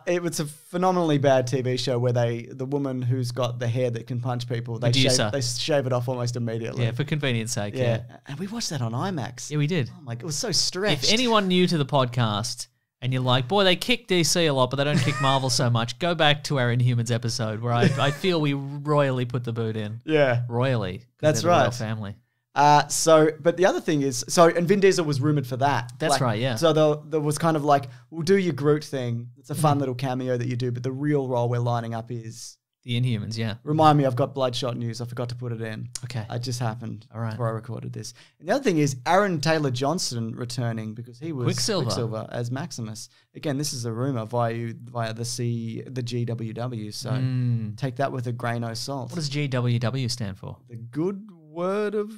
It was a phenomenally bad TV show where the woman who's got the hair that can punch people, they Medusa. shave it off almost immediately. Yeah, for convenience sake. Yeah. Yeah. And we watched that on IMAX. Yeah, we did. Oh my God, it was so stretched. If anyone new to the podcast and you're like, boy, they kick DC a lot, but they don't kick Marvel so much, go back to our Inhumans episode where I feel we royally put the boot in. Yeah. Royally. 'Cause That's they're the royal right. family. But the other thing is, and Vin Diesel was rumored for that. That's right, yeah. So there was kind of like, we'll do your Groot thing. It's a fun little cameo that you do, but the real role we're lining up is, The Inhumans, yeah. remind me, I've got Bloodshot news. I forgot to put it in. Okay. It just happened All right. before I recorded this. And the other thing is Aaron Taylor Johnson returning because he was Quicksilver. as Maximus. Again, this is a rumor via the GWW. So take that with a grain of salt. What does GWW stand for? The Good Word of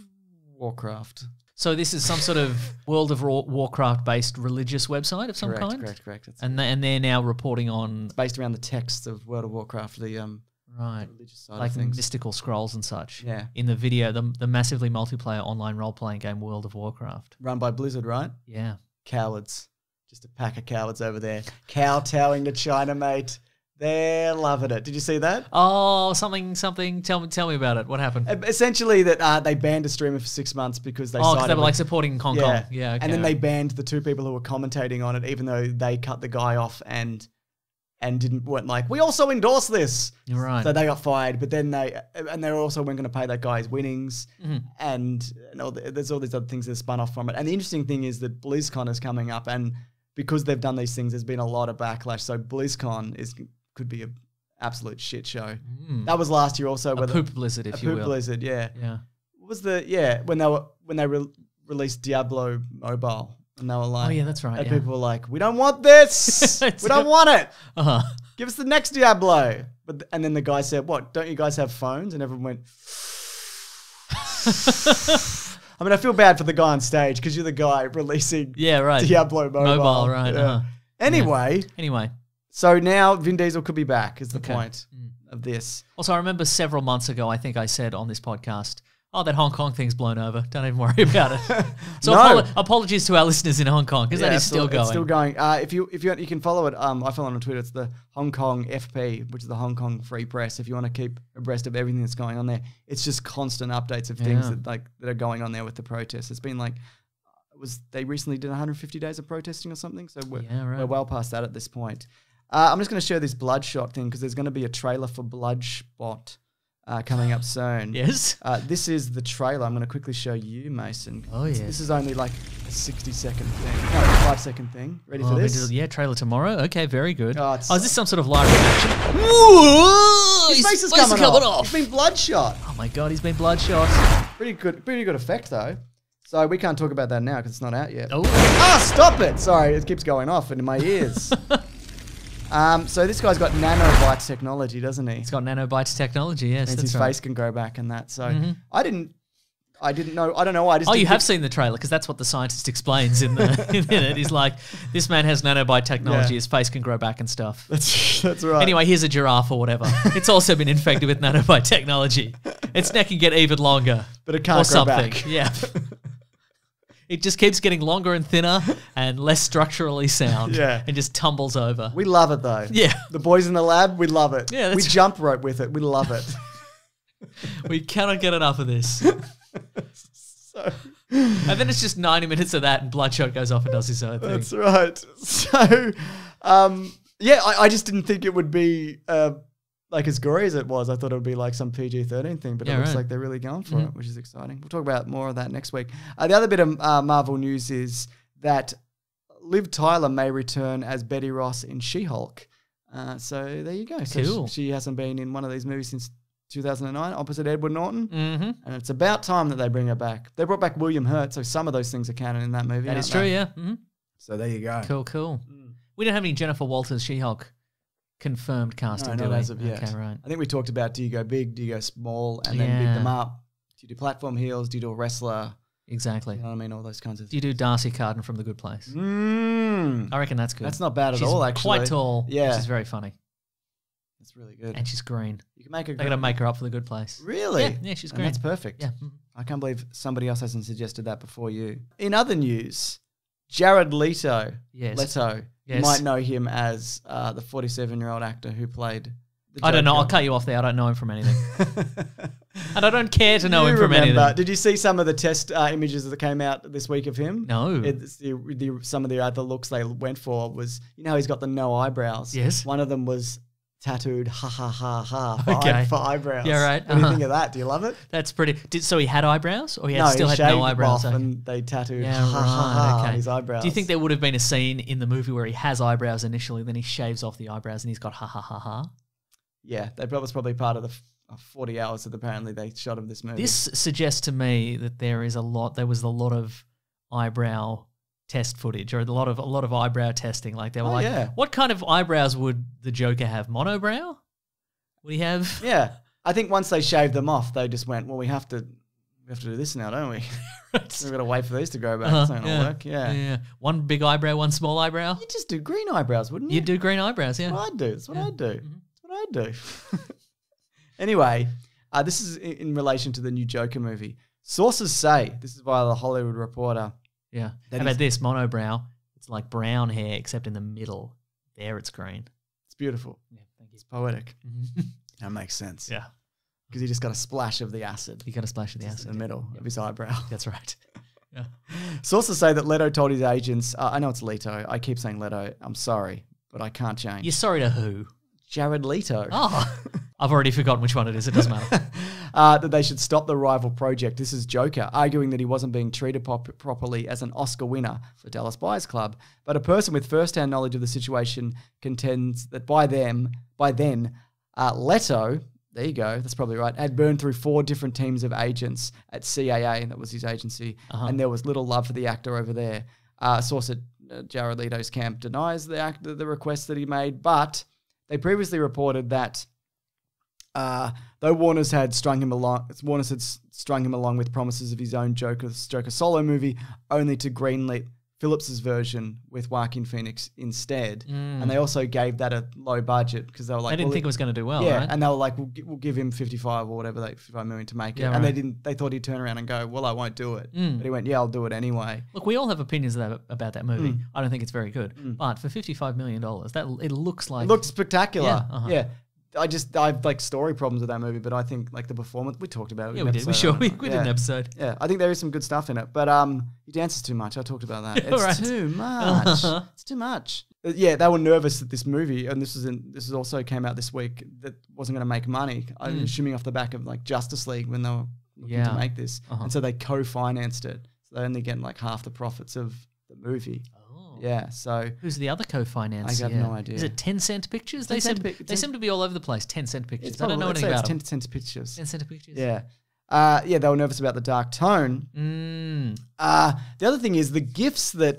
Warcraft. So this is some sort of World of Warcraft-based religious website of some kind? Correct. It's And they're now reporting on, based around the texts of World of Warcraft, the right, religious side like of things. mystical scrolls and such. Yeah. In the video, the massively multiplayer online role-playing game World of Warcraft. Run by Blizzard, right? Yeah. Cowards. Just a pack of cowards over there. Kowtowing to China, mate. They're loving it. Did you see that? Oh, something. Tell me about it. What happened? Essentially, that they banned a streamer for 6 months because they Oh, because sided they were with- like supporting Hong Kong. Yeah, okay. And then they banned the 2 people who were commentating on it, even though they cut the guy off and weren't like, we also endorse this. You're right. So they got fired, but then they also weren't going to pay that guy his winnings, and there's all these other things that spun off from it. And the interesting thing is that BlizzCon is coming up, and because they've done these things, there's been a lot of backlash. So BlizzCon could be an absolute shit show. That was last year also. a poop blizzard, if you will. Blizzard, yeah. Yeah. What was when they released Diablo Mobile, and they were like, Oh, yeah, that's right, And yeah. people were like, we don't want this. We don't want it. Uh-huh. Give us the next Diablo. And then the guy said, what, don't you guys have phones? And everyone went, I mean, I feel bad for the guy on stage because you're the guy releasing Yeah, right. Diablo Mobile. Mobile, right, Yeah. uh-huh. Anyway, Anyway. so now Vin Diesel could be back is the Okay. point of this. Also, I remember several months ago, I think I said on this podcast, oh, that Hong Kong thing's blown over. Don't even worry about it. So No. apologies to our listeners in Hong Kong, because that is still going. It's still going. If you can follow it, I follow it on Twitter. It's the Hong Kong FP, which is the Hong Kong Free Press. If you want to keep abreast of everything that's going on there, it's just constant updates of things Yeah. that are going on there with the protests. It's been like, they recently did 150 days of protesting or something, so we're well past that at this point. I'm just going to share this Bloodshot thing because there's going to be a trailer for Bloodspot coming up soon. Yes. This is the trailer. I'm going to quickly show you, Mason. Oh, yes. This is only like a 60-second thing. No, 5-second thing. Ready for this? Yeah, trailer tomorrow. Okay, very good. Oh, Oh, it's- is this some sort of live reaction? His face is coming off. He's been bloodshot. Oh my god, he's been bloodshot. Pretty good effect though. So we can't talk about that now because it's not out yet. Oh. Stop it! Sorry, it keeps going off into my ears. So this guy's got nanobites technology, doesn't he? He's got nanobites technology, yes. Means That's his right. face can grow back and that. So I didn't I didn't know. I don't know why. I just Oh, you didn't have think- seen the trailer because that's what the scientist explains in it. He's like, this man has nanobite technology. Yeah. His face can grow back and stuff. That's right. Anyway, here's a giraffe or whatever. It's also been infected with nanobite technology. Its neck can get even longer. But it can't or grow something. back. Yeah. It just keeps getting longer and thinner and less structurally sound. Yeah. And just tumbles over. We love it though. Yeah. The boys in the lab, we love it. Yeah, we that's- jump rope with it. We love it. We cannot get enough of this. So And then it's just 90 minutes of that and Bloodshot goes off and does his own thing. that's right. So yeah, I just didn't think it would be like as gory as it was. I thought it would be like some PG-13 thing, but Yeah, it looks right. like they're really going for it, which is exciting. We'll talk about more of that next week. The other bit of Marvel news is that Liv Tyler may return as Betty Ross in She-Hulk. So there you go. So Cool. she hasn't been in one of these movies since 2009, opposite Edward Norton. Mm-hmm. And it's about time that they bring her back. They brought back William Hurt, so some of those things are canon in that movie. That is aren't true, they? yeah. Mm-hmm. So there you go. Cool. We don't have any Jennifer Walters She-Hulk confirmed casting, No, do not we? as of yet. Okay, right. I think we talked about do you go big, do you go small, and then big Yeah. them up. Do you do platform heels? Do you do a wrestler? Exactly. You know what I mean? All those kinds of Do you do Darcy Carden from The Good Place? Mm. I reckon that's good. That's not bad at She's all, actually. quite tall. Yeah. She's very funny. That's really good. And she's green. You can make a They're going to make her up for The Good Place. Really? Yeah, she's And green. that's perfect. Yeah. Mhm. I can't believe somebody else hasn't suggested that before you. In other news, Jared Leto, Yes. you Yes. might know him as the 47-year-old actor who played the I don't know. I'll Joker. cut you off there. I don't know him from anything. And I don't care to know You him from remember? anything. Did you see some of the test images that came out this week of him? No. It's some of the other looks they went for was, you know, he's got the no eyebrows. Yes. One of them was tattooed ha ha ha ha for, Okay. for eyebrows. Yeah, right. What do you Uh-huh. think of that? Do you love it? That's pretty. So he had eyebrows? Or he No, still he had shaved no them eyebrows? off Okay. and they tattooed Yeah, ha ha ha right. on Okay. his eyebrows. Do you think there would have been a scene in the movie where he has eyebrows initially, then he shaves off the eyebrows and he's got ha ha ha ha? Yeah, that was probably part of the 40 hours that apparently they shot of this movie. This suggests to me that there was a lot of eyebrow test footage or a lot of eyebrow testing. Like they were like, yeah. what kind of eyebrows would the Joker have? Monobrow? Would he have? Yeah, I think once they shaved them off, they just went, well, we have to do this now, don't we? We've got to wait for these to grow back. It's not going to work. Yeah. One big eyebrow, one small eyebrow. You just do green eyebrows, wouldn't you? You'd do green eyebrows, yeah. That's what I'd do. That's what Yeah. I'd do. Mhm. That's what I'd do. Anyway, this is in relation to the new Joker movie. Sources say, this is via the Hollywood Reporter. Yeah. That How about is- this? Monobrow. It's like brown hair, except in the middle. There it's green. It's beautiful. Yeah, thank you. It's poetic. That makes sense. Yeah. Because he just got a splash of the acid You got a splash of the just acid. in the middle of his eyebrow. That's right. Yeah. Sources say that Leto told his agents, I know it's Leto. I keep saying Leto. I'm sorry, but I can't change. You're sorry to who? Jared Leto. Oh, I've already forgotten which one it is. It doesn't matter. That they should stop the rival project. This is Joker, arguing that he wasn't being treated properly as an Oscar winner for Dallas Buyers Club. But a person with first-hand knowledge of the situation contends that by then, Leto, there you go, that's probably right, had burned through 4 different teams of agents at CAA, that was his agency, and there was little love for the actor over there. A source at Jared Leto's camp denies the request that he made, but they previously reported that though Warner's had strung him along with promises of his own Joker solo movie, only to greenlit Phillips's version with Joaquin Phoenix instead. And they also gave that a low budget because they were like, I didn't think it was going to do well, yeah, right? and they were like, we'll give him 55 or whatever, like 55 million to make it. Yeah, and right. they thought he'd turn around and go, well, I won't do it. But he went, yeah, I'll do it anyway. Look, we all have opinions about that movie. I don't think it's very good. But for $55 million, it looks like... It looked spectacular. Yeah, uh-huh. Yeah. I have like story problems with that movie, but I think like the performance, we taled about it. Yeah, in we an did. We episode, sure I we don't know. did an episode. Yeah, I think there is some good stuff in it, but he dances too much. I talked about that. Yeah, It's right. too much. It's too much. Yeah, they were nervous that this movie, and this is also came out this week, that wasn't going to make money. I'm assuming off the back of like Justice League when they were looking to Yeah. make this, and so they co-financed it. So they only get like half the profits of the movie. Oh. Yeah, so Who's the other co-financier? I have no idea. Is it 10 Cent Pictures? 10 They Cent seem, Pic- they seem to be all over the place. 10 Cent Pictures. it's I don't know probably- anything let's say about them. it's 10 pictures. 10 Cent Pictures? Yeah. Yeah, they were nervous about the dark tone. Mm. The other thing is the gifts that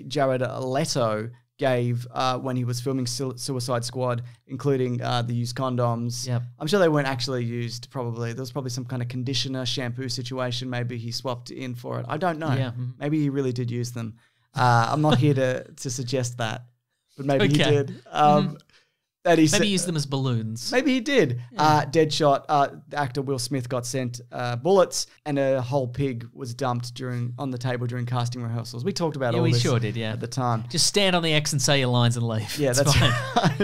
Jared Leto gave when he was filming Suicide Squad, including the used condoms. Yep. I'm sure they weren't actually used, probably. There was probably some kind of conditioner, shampoo situation. Maybe he swapped in for it. I don't know. Yeah. Maybe he really did use them. I'm not here to suggest that, but maybe he Okay. did. That he Maybe use them as balloons. Maybe he did. Deadshot, the actor Will Smith got sent bullets, and a whole pig was dumped on the table during casting rehearsals. We talked about Yeah, all we this sure did, yeah. at the time. Just stand on the X and say your lines and leave. Yeah, It's that's fine.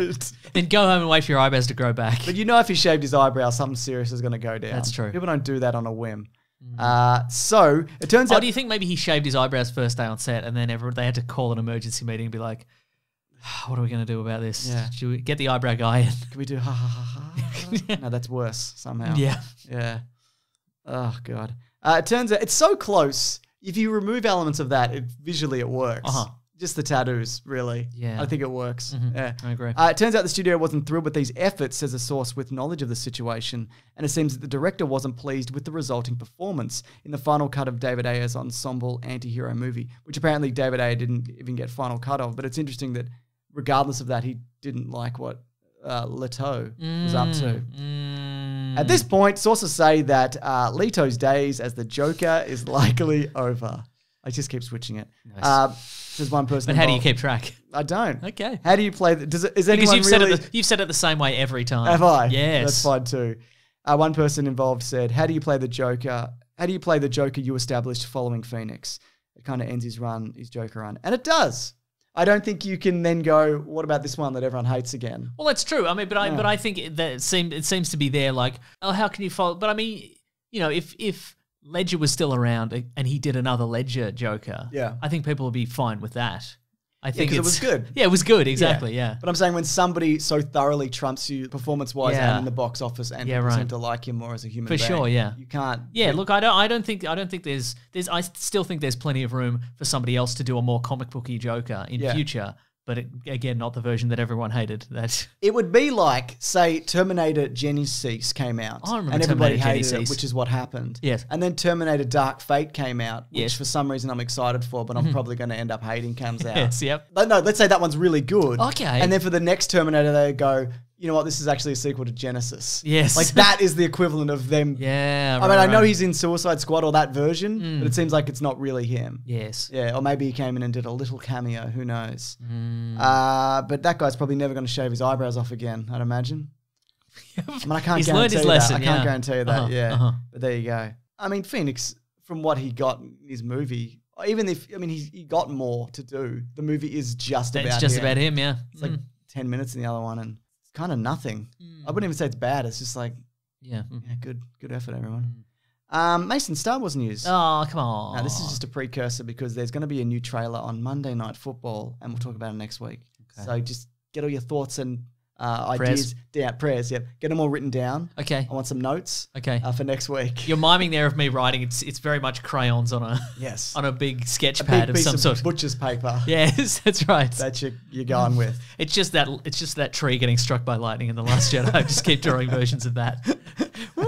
right. Then go home and wait for your eyebrows to grow back. But you know, if he shaved his eyebrows, something serious is going to go down. That's true. People don't do that on a whim. So it turns Oh, out. do you think maybe he shaved his eyebrows first day on set and then they had to call an emergency meeting and be like, what are we going to do about this? Yeah. Should we get the eyebrow guy in? Can we do ha ha ha ha? No, that's worse somehow. Yeah. Yeah. Oh god. It turns out it's so close. If you remove elements of that, visually it works. Uh-huh. Just the tattoos, really. Yeah. I think it works. Yeah. I agree. It turns out the studio wasn't thrilled with these efforts, says a source with knowledge of the situation, and it seems that the director wasn't pleased with the resulting performance in the final cut of David Ayer's ensemble anti-hero movie, which apparently David Ayer didn't even get final cut of. But it's interesting that regardless of that, he didn't like what Leto was up to. At this point, sources say that Leto's days as the Joker is likely over. I just keep switching it. Nice. There's one person. But how do you involved. keep track? I don't. Okay. How do you play? Is Because anyone really? you've said it the same way every time. Have I? Yes. That's fine too. One person involved said, "How do you play the Joker? How do you play the Joker you established following Phoenix? It kind of ends his Joker run, and it does. I don't think you can then go, what about this one that everyone hates again? Well, that's true. I mean, but I think that it seems to be there. Like, oh, how can you follow? But I mean, you know, if Ledger was still around and he did another Ledger Joker, Yeah. I think people would be fine with that. I think 'cause it was good. Yeah, it was good. Exactly. Yeah. But I'm saying when somebody so thoroughly trumps you performance-wise Yeah. and in the box office, and Yeah, people right. seem to like him more as a human For being, sure, yeah. you can't. Yeah, look, I don't think there's I still think there's plenty of room for somebody else to do a more comic booky Joker in Yeah. future. But again, not the version that everyone hated. That It would be like, say, Terminator Genisys came out. I remember and everybody Terminator hated it, Genisys. which is what happened. Yes. And then Terminator Dark Fate came out, which Yes. for some reason I'm excited for, but I'm probably going to end up hating comes out. yes, yep. No, let's say that one's really good. Okay. And then for the next Terminator, they go, you know what, this is actually a sequel to Genesis. Yes. Like that is the equivalent of them. Yeah, I mean, I know right. he's in Suicide Squad or that version, but it seems like it's not really him. Yes. Yeah, or maybe he came in and did a little cameo. Who knows? Mm. But that guy's probably never going to shave his eyebrows off again, I'd imagine. I mean, I can't He's guarantee learned his that. lesson, I can't yeah. guarantee that, Uh-huh, yeah. uh-huh. But there you go. I mean, Phoenix, from what he got in his movie, even if, I mean, he got more to do. The movie is just about him. It's just about him, yeah. It's like 10 minutes in the other one, and it's kind of nothing. I wouldn't even say it's bad. It's just like, Yeah. yeah, good effort, everyone. Mason, Star Wars news. Oh, come on. Now, this is just a precursor because there's going to be a new trailer on Monday Night Football, and we'll talk about it next week. Okay. So just get all your thoughts and Prayers. ideas down. Prayers, yep. Get them all written down. Okay. I want some notes Okay. for next week. You're miming there of me writing. It's very much crayons on a Yes. on a big sketch A pad big of piece some of sort. butcher's paper Yes, that's right. that you're going with. It's just that tree getting struck by lightning in The Last Jedi. I just keep drawing versions of that. Whee!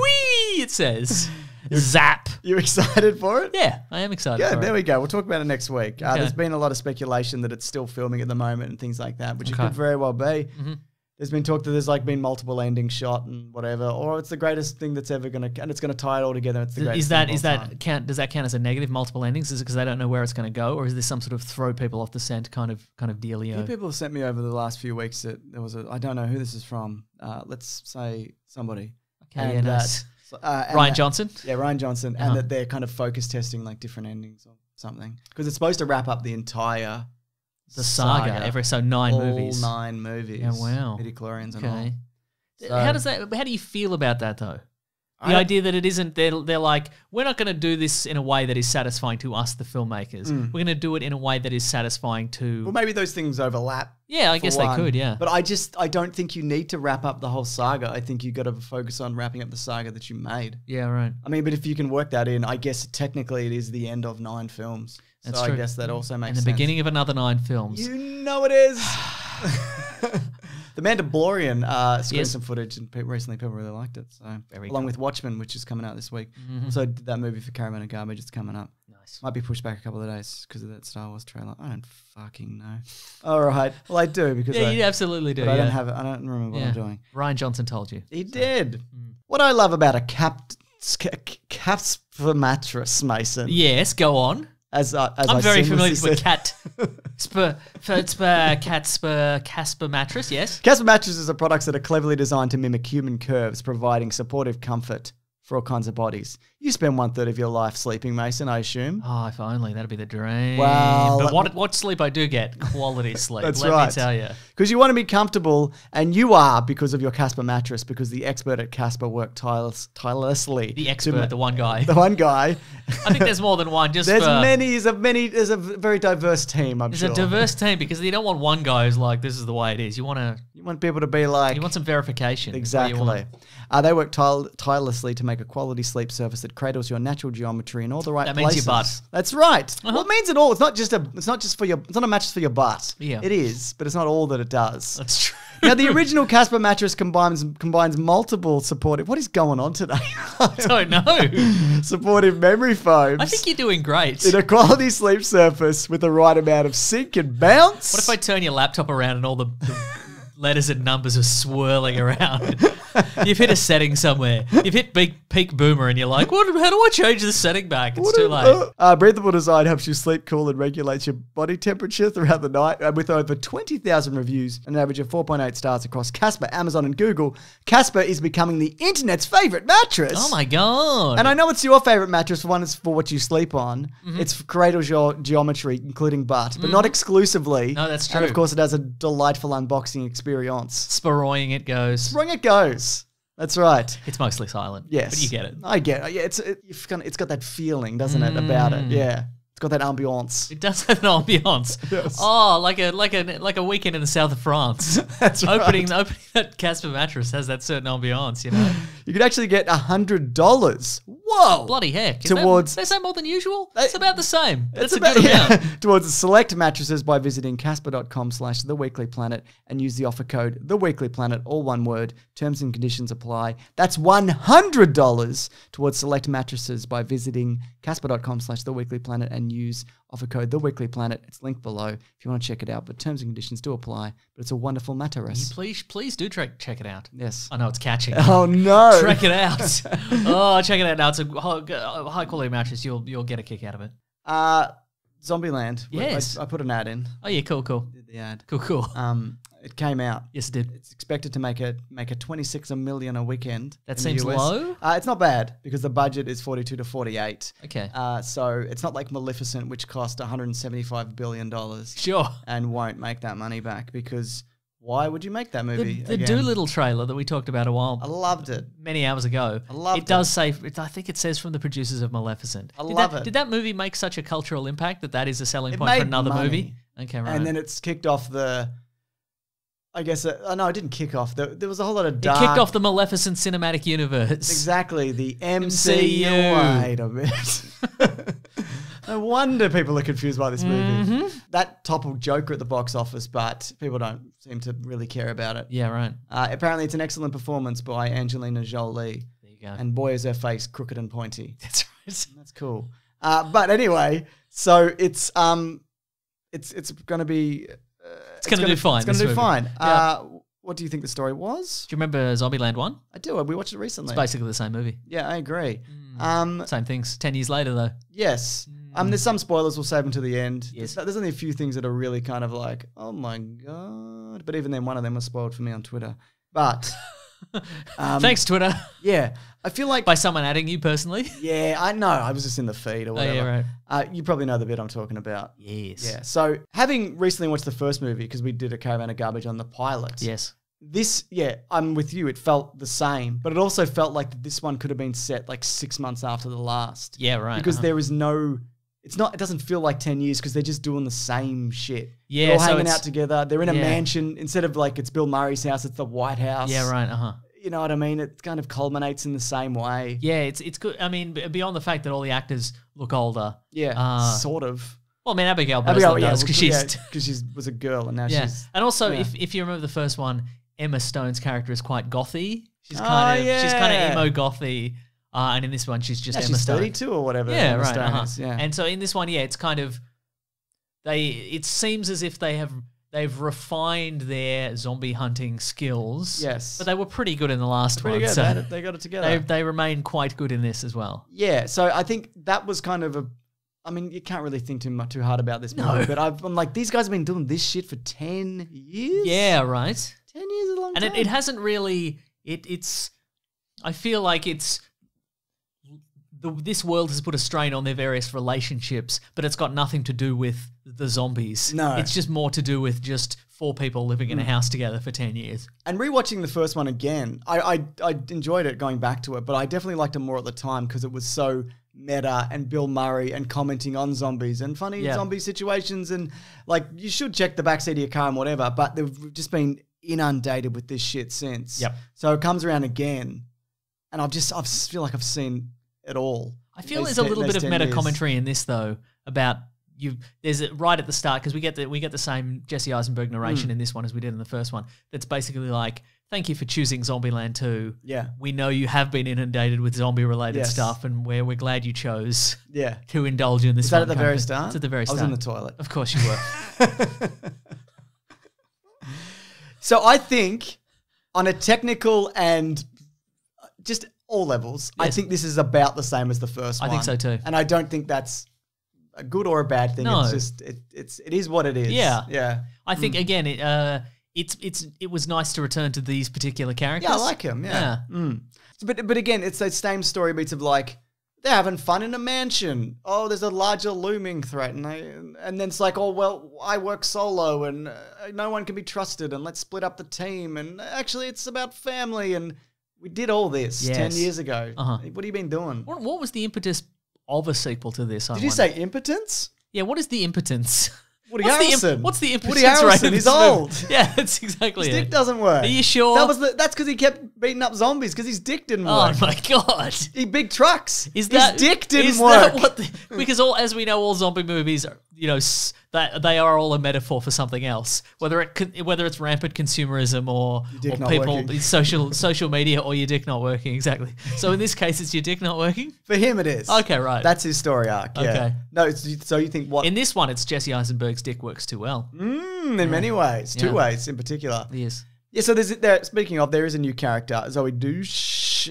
It says. Zap. You excited for it? Yeah, I am excited Yeah, for there it. we go. We'll talk about it next week. Okay. There's been a lot of speculation that it's still filming at the moment and things like that, which it Okay. could very well be. Mm-hmm. There's been talk that there's like been multiple endings shot and whatever, or it's the greatest thing that's ever gonna, and it's gonna tie it all together. It's the greatest. Is that count? Does that count as a negative? Multiple endings? Is it because they don't know where it's going to go, or is this some sort of throw people off the scent kind of A few dealio? people have sent me over the last few weeks that there was I don't know who this is from. Let's say somebody. Okay, And yeah, that- nice. and Ryan that- Johnson. Yeah, Ryan Johnson, Uh-huh. and that they're kind of focus testing like different endings or something because it's supposed to wrap up the entire The saga. So 9 all movies. 9 movies. Yeah, wow. Midi-chlorians and all. Okay. So- How do you feel about that though? The I- idea that it isn't, they're like, we're not going to do this in a way that is satisfying to us, the filmmakers. We're going to do it in a way that is satisfying to. Well, maybe those things overlap. Yeah, I for guess one. they could, yeah. But I don't think you need to wrap up the whole saga. I think you got to focus on wrapping up the saga that you made. Yeah, right. I mean, but if you can work that in, I guess technically it is the end of 9 films. That's so true. I guess that also makes And the sense. beginning of another 9 films. You know it is. The Mandalorian screened Yes. some footage, and recently people really liked it. So Very along cool. with Watchmen, which is coming out this week. Mm-hmm. Also did that movie for Caravan of Garbage. It's coming up. Nice. Nice. Might be pushed back a couple of days because of that Star Wars trailer. I don't fucking know. All right. Well, I do because Yeah, you absolutely do. but I yeah. don't have it. I don't remember what I'm doing. Ryan Johnson told you. He did. What I love about a Casper mattress, Mason. Yes, go on. As I'm very seamlessly familiar said. with Casper mattress, yes. Casper mattresses are products that are cleverly designed to mimic human curves, providing supportive comfort for all kinds of bodies. You spend 1/3 of your life sleeping, Mason, I assume. Oh, if only. That'd be the dream. Well, but what sleep I do get, quality sleep. That's let right. me tell you. Because you want to be comfortable, and you are because of your Casper mattress, because the expert at Casper worked tirelessly. The expert, the one guy. The one guy. I think there's more than one. Just There's for, there's a very diverse team, I'm There's sure. a diverse team because you don't want one guy who's like, this is the way it is. You want people to be like... some verification. Is what you want. Exactly. They work tirelessly to make a quality sleep surface that cradles your natural geometry in all the right That places. means your butt. That's right. Well, it means it all. It's not just a mattress for your butt. Yeah. It is, but it's not all that it does. That's true. Now, the original Casper mattress combines multiple supportive... What is going on today? I don't know. Supportive memory foams. I think you're doing great. in a quality sleep surface with the right amount of sink and bounce. What if I turn your laptop around and all the letters and numbers are swirling around? You've hit a setting somewhere. You've hit peak boomer and you're like, how do I change the setting back? It's too late. Breathable design helps you sleep cool and regulates your body temperature throughout the night. With over 20,000 reviews and an average of 4.8 stars across Casper, Amazon, and Google, Casper is becoming the internet's favorite mattress. Oh my God. And I know it's your favorite mattress. For one, it's for what you sleep on. It cradles your geometry, including butt, but not exclusively. No, that's And true. of course, it has a delightful unboxing experience. Sporoying it goes. Wrong it goes. That's right. It's mostly silent. Yes, But you get it. I get it. Yeah, it's got that feeling, doesn't it, about it? Yeah, it's got that ambiance. It does have an ambiance. Yes. Oh, like a weekend in the south of France. That's right. Opening that Casper mattress has that certain ambiance, you know. You could actually get $100. Whoa! Bloody heck. Towards- they say more than usual? It's about the same. That's It's a good amount. towards select mattresses by visiting casper.com/theweeklyplanet and use the offer code theweeklyplanet, all one word. Terms and conditions apply. That's $100 towards select mattresses by visiting casper.com/theweeklyplanet and use offer code theweeklyplanet. It's linked below if you want to check it out, but terms and conditions do apply. But it's a wonderful mattress. Please do check it out. Yes. I know it's catching. Oh no! Check it out. Oh, check it out now. It's a high quality mattress. You'll get a kick out of it. Zombieland. Yes. I put an ad in. Oh yeah, cool. Did the ad. Cool. It came out. Yes, it did. It's expected to make a 26 million a weekend. That in the seems US. low. It's not bad because the budget is 42 to 48. Okay. So it's not like Maleficent, which cost $175 billion Sure. and won't make that money back because why would you make that movie? The again? Doolittle trailer that we talked about a while I loved it. many hours ago. I loved it. Does say I think it says from the producers of Maleficent. I love it. Did that movie make such a cultural impact that is a selling It point for made another money. movie? Okay, right. And then it's kicked off the. I guess no, it didn't kick off. There was a whole lot of it dark. kicked off the Maleficent cinematic universe. Exactly, the MCU. MCU. Wait a minute. No wonder people are confused by this movie. That toppled Joker at the box office, but people don't seem to really care about it. Yeah, right. Apparently, it's an excellent performance by Angelina Jolie. There you go. And boy, is her face crooked and pointy. That's right. That's cool. But anyway, so it's going to be. It's going to do fine. It's going this to do movie. fine. Yeah. What do you think the story was? Do you remember Zombieland 1? I do. We watched it recently. It's basically the same movie. Yeah, I agree. Same things. 10 years later, though. Yes. There's some spoilers. We'll save them to the end. Yes. There's only a few things that are really kind of like, oh my God. But even then, one of them was spoiled for me on Twitter. But Thanks, Twitter. yeah, I feel like By someone adding you personally. yeah, I know. I was just in the feed or whatever. yeah, right. You probably know the bit I'm talking about. Yes. Yeah. So having recently watched the first movie because we did a Caravan of Garbage on the pilot. Yes. This, yeah, I'm with you. It felt the same, but it also felt like this one could have been set like 6 months after the last. Yeah, right. Because there is no, it doesn't feel like 10 years because they're just doing the same shit. Yeah, They're all so hanging it's- out together. They're in a yeah. mansion. Instead of like it's Bill Murray's house, it's the White House. Yeah, right. You know what I mean? It kind of culminates in the same way. Yeah, it's good. I mean, beyond the fact that all the actors look older. Yeah, sort of. Well, I mean, Abigail Breslin yeah, does because she's because she was a girl and now yeah. she's And also, yeah. if you remember the first one, Emma Stone's character is quite gothy. She's Oh, kind of yeah. emo gothy. And in this one, she's just Emma she's Stone. 32 or whatever. Yeah, Emma right. Stone is, yeah. And so in this one, it's kind of it seems as if they've refined their zombie hunting skills. Yes. But they were pretty good in the last Pretty one. good. So They got it together. they remain quite good in this as well. Yeah, so I think that was kind of I mean, you can't really think too hard about this movie, but I'm like, these guys have been doing this shit for 10 years? Yeah, right. 10 years is a long time. And it hasn't really it's I feel like this world has put a strain on their various relationships, but it's got nothing to do with the zombies. No. It's just more to do with just 4 people living in a house together for 10 years. And rewatching the first one again, I enjoyed it going back to it, but I definitely liked it more at the time because it was so meta and Bill Murray and commenting on zombies and funny zombie situations, and like you should check the backseat of your car and whatever, but they've just been inundated with this shit since. Yep. So it comes around again, and I feel like I've seen it all. I feel there's a little bit of meta commentary in this though about there's right at the start because we get the same Jesse Eisenberg narration in this one as we did in the first one. That's basically like, thank you for choosing Zombieland 2. Yeah. We know you have been inundated with zombie related Yes. stuff, and we're glad you chose Yeah. to indulge in this. Is that one at the kind very of- start? It's at the very start. I was in the toilet. Of course you were. So I think on a technical and just all levels, I Yes. think this is about the same as the first I one. think so too. And I don't think that's a good or a bad thing. No. It's just it is what it is. Yeah. Yeah. I think again, it was nice to return to these particular characters. Yeah, I like him. Yeah. But again, it's those same story beats of like they're having fun in a mansion. Oh, there's a larger looming threat, and then it's like, oh well, I work solo, and no one can be trusted, and let's split up the team, and actually it's about family, and we did all this 10 years ago. Uh-huh. What have you been doing? What was the impetus of a sequel to this? Did you say impotence? Yeah, what is the impotence? Woody Harrelson. What's the impotence Woody Harrelson, rate of he's this movie? old. Yeah, that's exactly His dick it. doesn't work. Are you sure? That's because he kept beating up zombies because his dick didn't Oh work. my god! He big trucks. Is that his dick didn't is work? That what because as we know, all zombie movies, that they are all a metaphor for something else. Whether it's rampant consumerism or dick not people working. social media or your dick not working. Exactly. So in this case, it's your dick not working. For him, it is. Okay, right. That's his story arc. Yeah. Okay. No, so you think what? In this one, it's Jesse Eisenberg's dick works too well. In many ways, two Yeah. ways in particular. Yes. Yeah. So speaking of, there is a new character, Zoe Douche.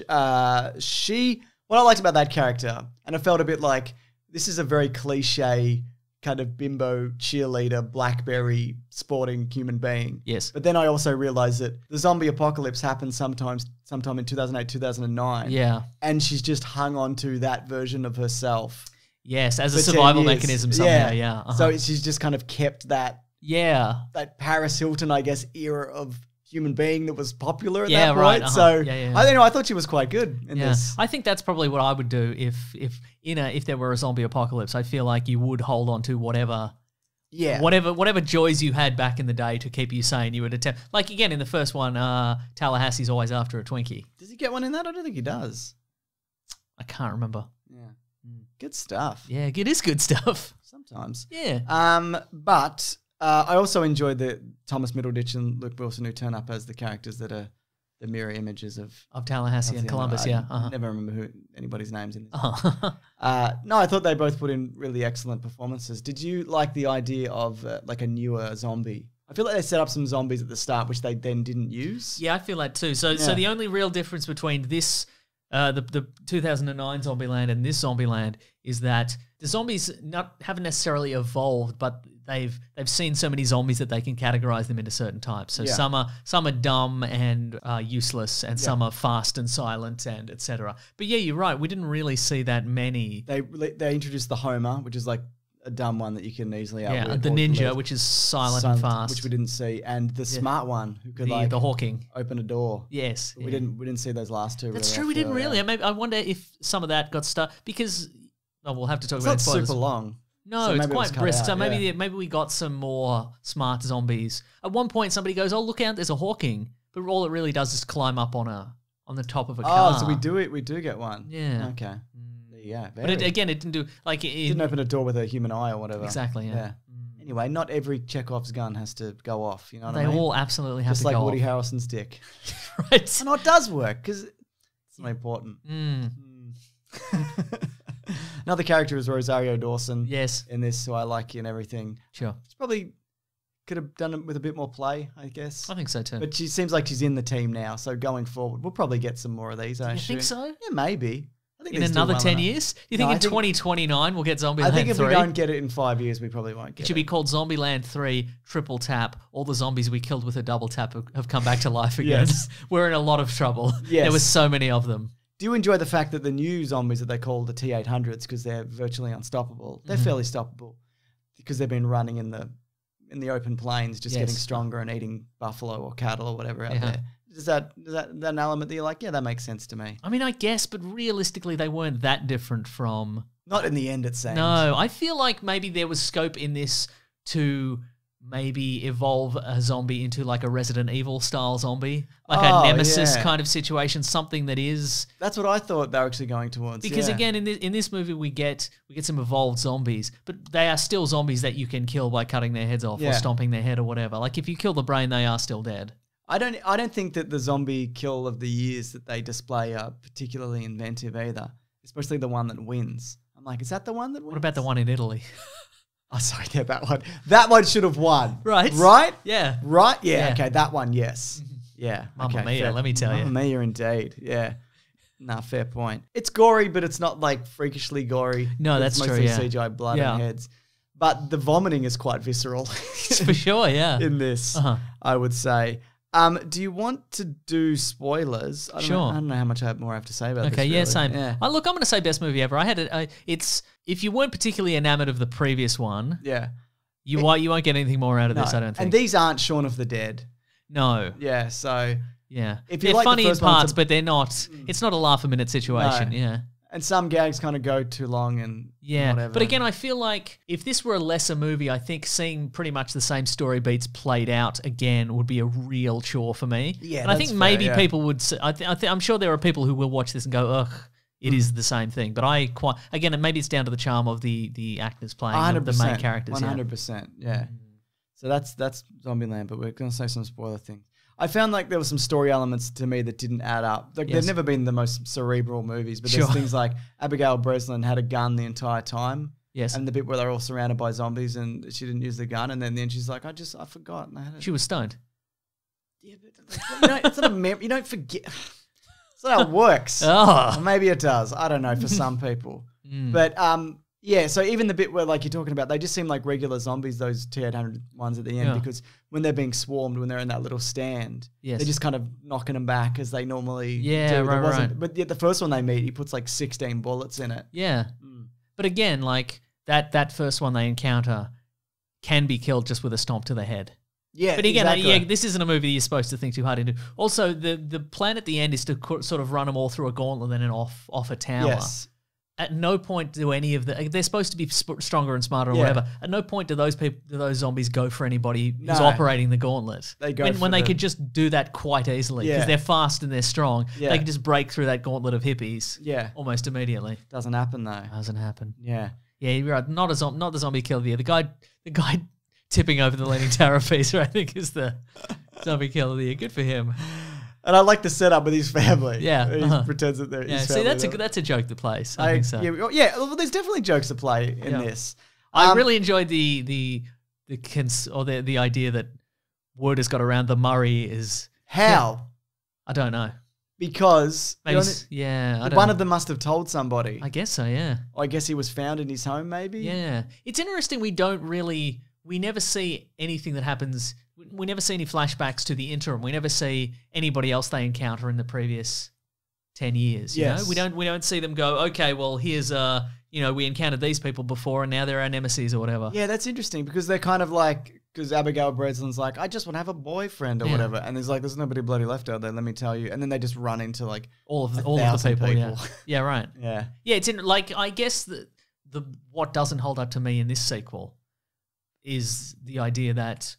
What I liked about that character, and I felt a bit like this is a very cliche kind of bimbo cheerleader, blackberry sporting human being. Yes. But then I also realized that the zombie apocalypse happened sometime in 2008, 2009. Yeah. And she's just hung on to that version of herself. Yes, as a for 10 survival years. mechanism somehow. Yeah. Uh-huh. So she's just kind of kept that yeah. Paris Hilton, I guess, era of human being that was popular at Yeah, that right, point. uh-huh. So Yeah. I thought she was quite good in Yeah, this. I think that's probably what I would do if there were a zombie apocalypse. I feel like you would hold on to whatever joys you had back in the day to keep you sane. You would attempt, like again in the first one, Tallahassee's always after a Twinkie. Does he get one in that? I don't think he does. I can't remember. Yeah, good stuff. Yeah, it is good stuff. Sometimes. Yeah. But I also enjoyed the Thomas Middleditch and Luke Wilson who turn up as the characters that are the mirror images of Tallahassee and Columbus. Yeah. I never remember anybody's names in this. Uh-huh. No, I thought they both put in really excellent performances. Did you like the idea of like a newer zombie? I feel like they set up some zombies at the start, which they then didn't use. Yeah, I feel that too. So the only real difference between this, the 2009 Zombieland and this Zombieland is that the zombies haven't necessarily evolved, but they've seen so many zombies that they can categorize them into certain types. So some are dumb and useless, and some are fast and silent, and etc. But yeah, you're right. We didn't really see that many. They introduced the Homer, which is like a dumb one that you can easily outwit. Yeah, the Ninja, which is silent and fast, which we didn't see, and the smart one who could the Hawking open a door. Yes, We didn't see those last two. That's really. true. We didn't really. I wonder if some of that got stuck because. Oh, we'll have to talk It's about not spoilers. super long. No, so it's maybe it was quite cut brisk. out, So maybe yeah. maybe we got some more smart zombies. At one point, somebody goes, "Oh, look out! There's a Hawking," but all it really does is climb up on the top of a car. Oh, so we do get one. Yeah. Okay. There you go. But it didn't do like It didn't open a door with a human eye or whatever. Exactly. Yeah. Anyway, not every Chekhov's gun has to go off. You know what They I mean? all absolutely have Just to like go Woody off. Harrelson's dick. Right. I know it does work because it's not important. Another character is Rosario Dawson. Yes. In this, who I like and everything. Sure. She probably could have done it with a bit more play, I guess. I think so too. But she seems like she's in the team now, so going forward, we'll probably get some more of these. I you assume. think so? Yeah, maybe. I think In they're still another well 10 enough. years? You No, think I in think- 2029 we'll get Zombieland 3? I think if we don't get it in 5 years, we probably won't get It should be called Zombieland 3 Triple Tap. All the zombies we killed with a double tap have come back to life again. Yes. We're in a lot of trouble. Yes. There were so many of them. Do you enjoy the fact that the new zombies that they call the T-800s, because they're virtually unstoppable, they're fairly stoppable because they've been running in the open plains, just Yes. getting stronger and eating buffalo or cattle or whatever out Yeah. there. Is that an element that you're like, yeah, that makes sense to me? I mean, I guess, but realistically, they weren't that different from... Not in the end, it seems. No, I feel like maybe there was scope in this to maybe evolve a zombie into like a Resident Evil style zombie, like Oh, a Nemesis yeah. kind of situation, something that is... That's what I thought they were actually going towards. Because yeah. again, in this movie, we get some evolved zombies, but they are still zombies that you can kill by cutting their heads off or Yeah. stomping their head or whatever. Like if you kill the brain, they are still dead. I don't think that the zombie kill of the years that they display are particularly inventive either, especially the one that wins. I'm like, is that the one that wins? What about the one in Italy? Oh, sorry, yeah, that one. That one should have won. Right. Right? Yeah. Right? Yeah, Yeah. okay, that one, yes. Yeah. Mamma okay, mia, fair. let me tell you. Mamma mia, indeed. Yeah. Nah, fair point. It's gory, but it's not like freakishly gory. No, It's that's true, mostly yeah. CGI blood Yeah. and heads. But the vomiting is quite visceral For sure, yeah. in this, Uh-huh. I would say. Do you want to do spoilers? I don't know how much more I have to say about this. Okay, yeah, really. same. Yeah. Look, I'm going to say best movie ever. I had it. It's if you weren't particularly enamored of the previous one, Yeah. you won't get anything more out of this. No. I don't think. And these aren't Shaun of the Dead. no, Yeah, so... yeah, If you they're like the funny in first one, it's parts, a- but they're not. It's not a laugh a minute situation. No. Yeah. And some gags kind of go too long and Yeah, whatever. but again, I feel like if this were a lesser movie, I think seeing pretty much the same story beats played out again would be a real chore for me. Yeah, and I that's think maybe fair, yeah. people would. I'm sure there are people who will watch this and go, "Ugh, it is the same thing." But again, maybe it's down to the charm of the actors playing the main characters. 100%, yeah. So that's Zombieland, but we're going to say some spoiler things. I found like there were some story elements to me that didn't add up. Like Yes. they've never been the most cerebral movies, but Sure. there's things like Abigail Breslin had a gun the entire time. Yes. And the bit where they're all surrounded by zombies and she didn't use the gun, and then she's like, I forgot. And I had it. She was stoned. Yeah, but it's not a you don't forget. That's not how it works. Oh. Or maybe it does. I don't know for some people. But yeah, so even the bit where like you're talking about, they just seem like regular zombies, those T-800 ones at the end, Yeah. because when they're being swarmed, when they're in that little stand, Yes. they're just kind of knocking them back as they normally Yeah, do. There right, wasn't- right. But yet the first one they meet, he puts like 16 bullets in it. Yeah. But again, like that first one they encounter can be killed just with a stomp to the head. Yeah, But again, exactly. yeah, this isn't a movie you're supposed to think too hard into. Also, the plan at the end is to sort of run them all through a gauntlet and then off a tower. Yes. At no point do any of they're supposed to be stronger and smarter or Yeah. whatever. At no point do those zombies go for anybody who's No. operating the gauntlet. They go when for they the- could just do that quite easily because Yeah. they're fast and they're strong. Yeah. They can just break through that gauntlet of hippies. Yeah. almost immediately. Doesn't happen though. Doesn't happen. Yeah. Yeah, you're right. Not the zombie killer of the year. The guy tipping over the leaning tower piece, I think, is the zombie killer of the year. Good for him. And I like the setup with his family. Yeah, He uh-huh. pretends that they're Yeah, his see, family. that's a joke that plays. I think so. Yeah, well, there's definitely jokes to play in Yeah. this. I really enjoyed the idea that word has got around the Murray is How? I don't know. Because Maybe I don't one know. of them must have told somebody. I guess so. Yeah. I guess he was found in his home, maybe. Yeah. It's interesting. We never see anything that happens. We never see any flashbacks to the interim. We never see anybody else they encounter in the previous 10 years. You Yes. know? We don't see them go, okay, well, here's we encountered these people before and now they're our nemesis or whatever. Yeah, that's interesting because they're kind of like, because Abigail Breslin's like, I just want to have a boyfriend or Yeah. whatever. And there's nobody bloody left out there, let me tell you. And then they just run into like All of the 1,000 people. Yeah. Yeah, right. Yeah. Yeah, it's in like I guess the what doesn't hold up to me in this sequel is the idea that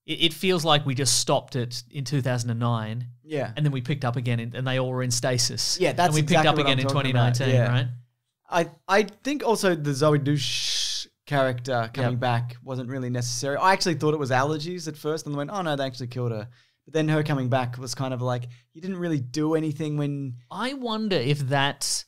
it feels like we just stopped it in 2009 Yeah. and then we picked up again and they all were in stasis. Yeah, that's and we picked exactly up what again I'm in talking about, 2019, yeah. right? I think also the Zoe Douche character coming Yep. back wasn't really necessary. I actually thought it was allergies at first and went, oh no, they actually killed her. But then her coming back was kind of like, you didn't really do anything when... I wonder if that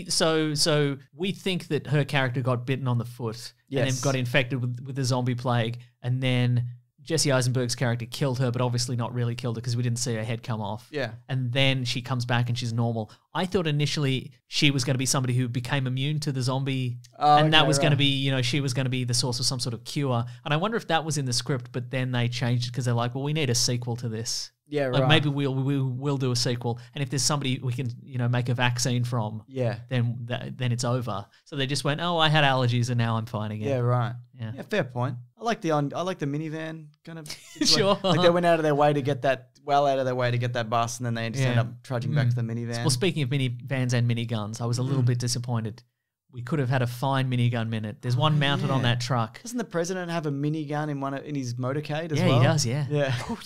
So we think that her character got bitten on the foot and then Yes. got infected with the zombie plague, and then Jesse Eisenberg's character killed her, but obviously not really killed her because we didn't see her head come off. Yeah. And then she comes back and she's normal. I thought initially she was going to be somebody who became immune to the zombie, and that okay, was going to right. be, you know, she was going to be the source of some sort of cure. And I wonder if that was in the script, but then they changed it because they're like, well, we need a sequel to this. Yeah, Like right. maybe we'll do a sequel, and if there's somebody we can, you know, make a vaccine from, Yeah. then it's over. So they just went, oh, I had allergies and now I'm fine again. Yeah, right. Yeah. Yeah, fair point. I like the minivan kind of. it's Sure. Like they went out of their way to get that, bus, and then they just Yeah. end up trudging back to the minivan. Well, speaking of minivans and miniguns, I was a little bit disappointed. We could have had a fine minigun minute. There's one mounted on yeah. that truck. Doesn't the president have a minigun in his motorcade as Yeah, well? he does. Yeah. Yeah. Oh,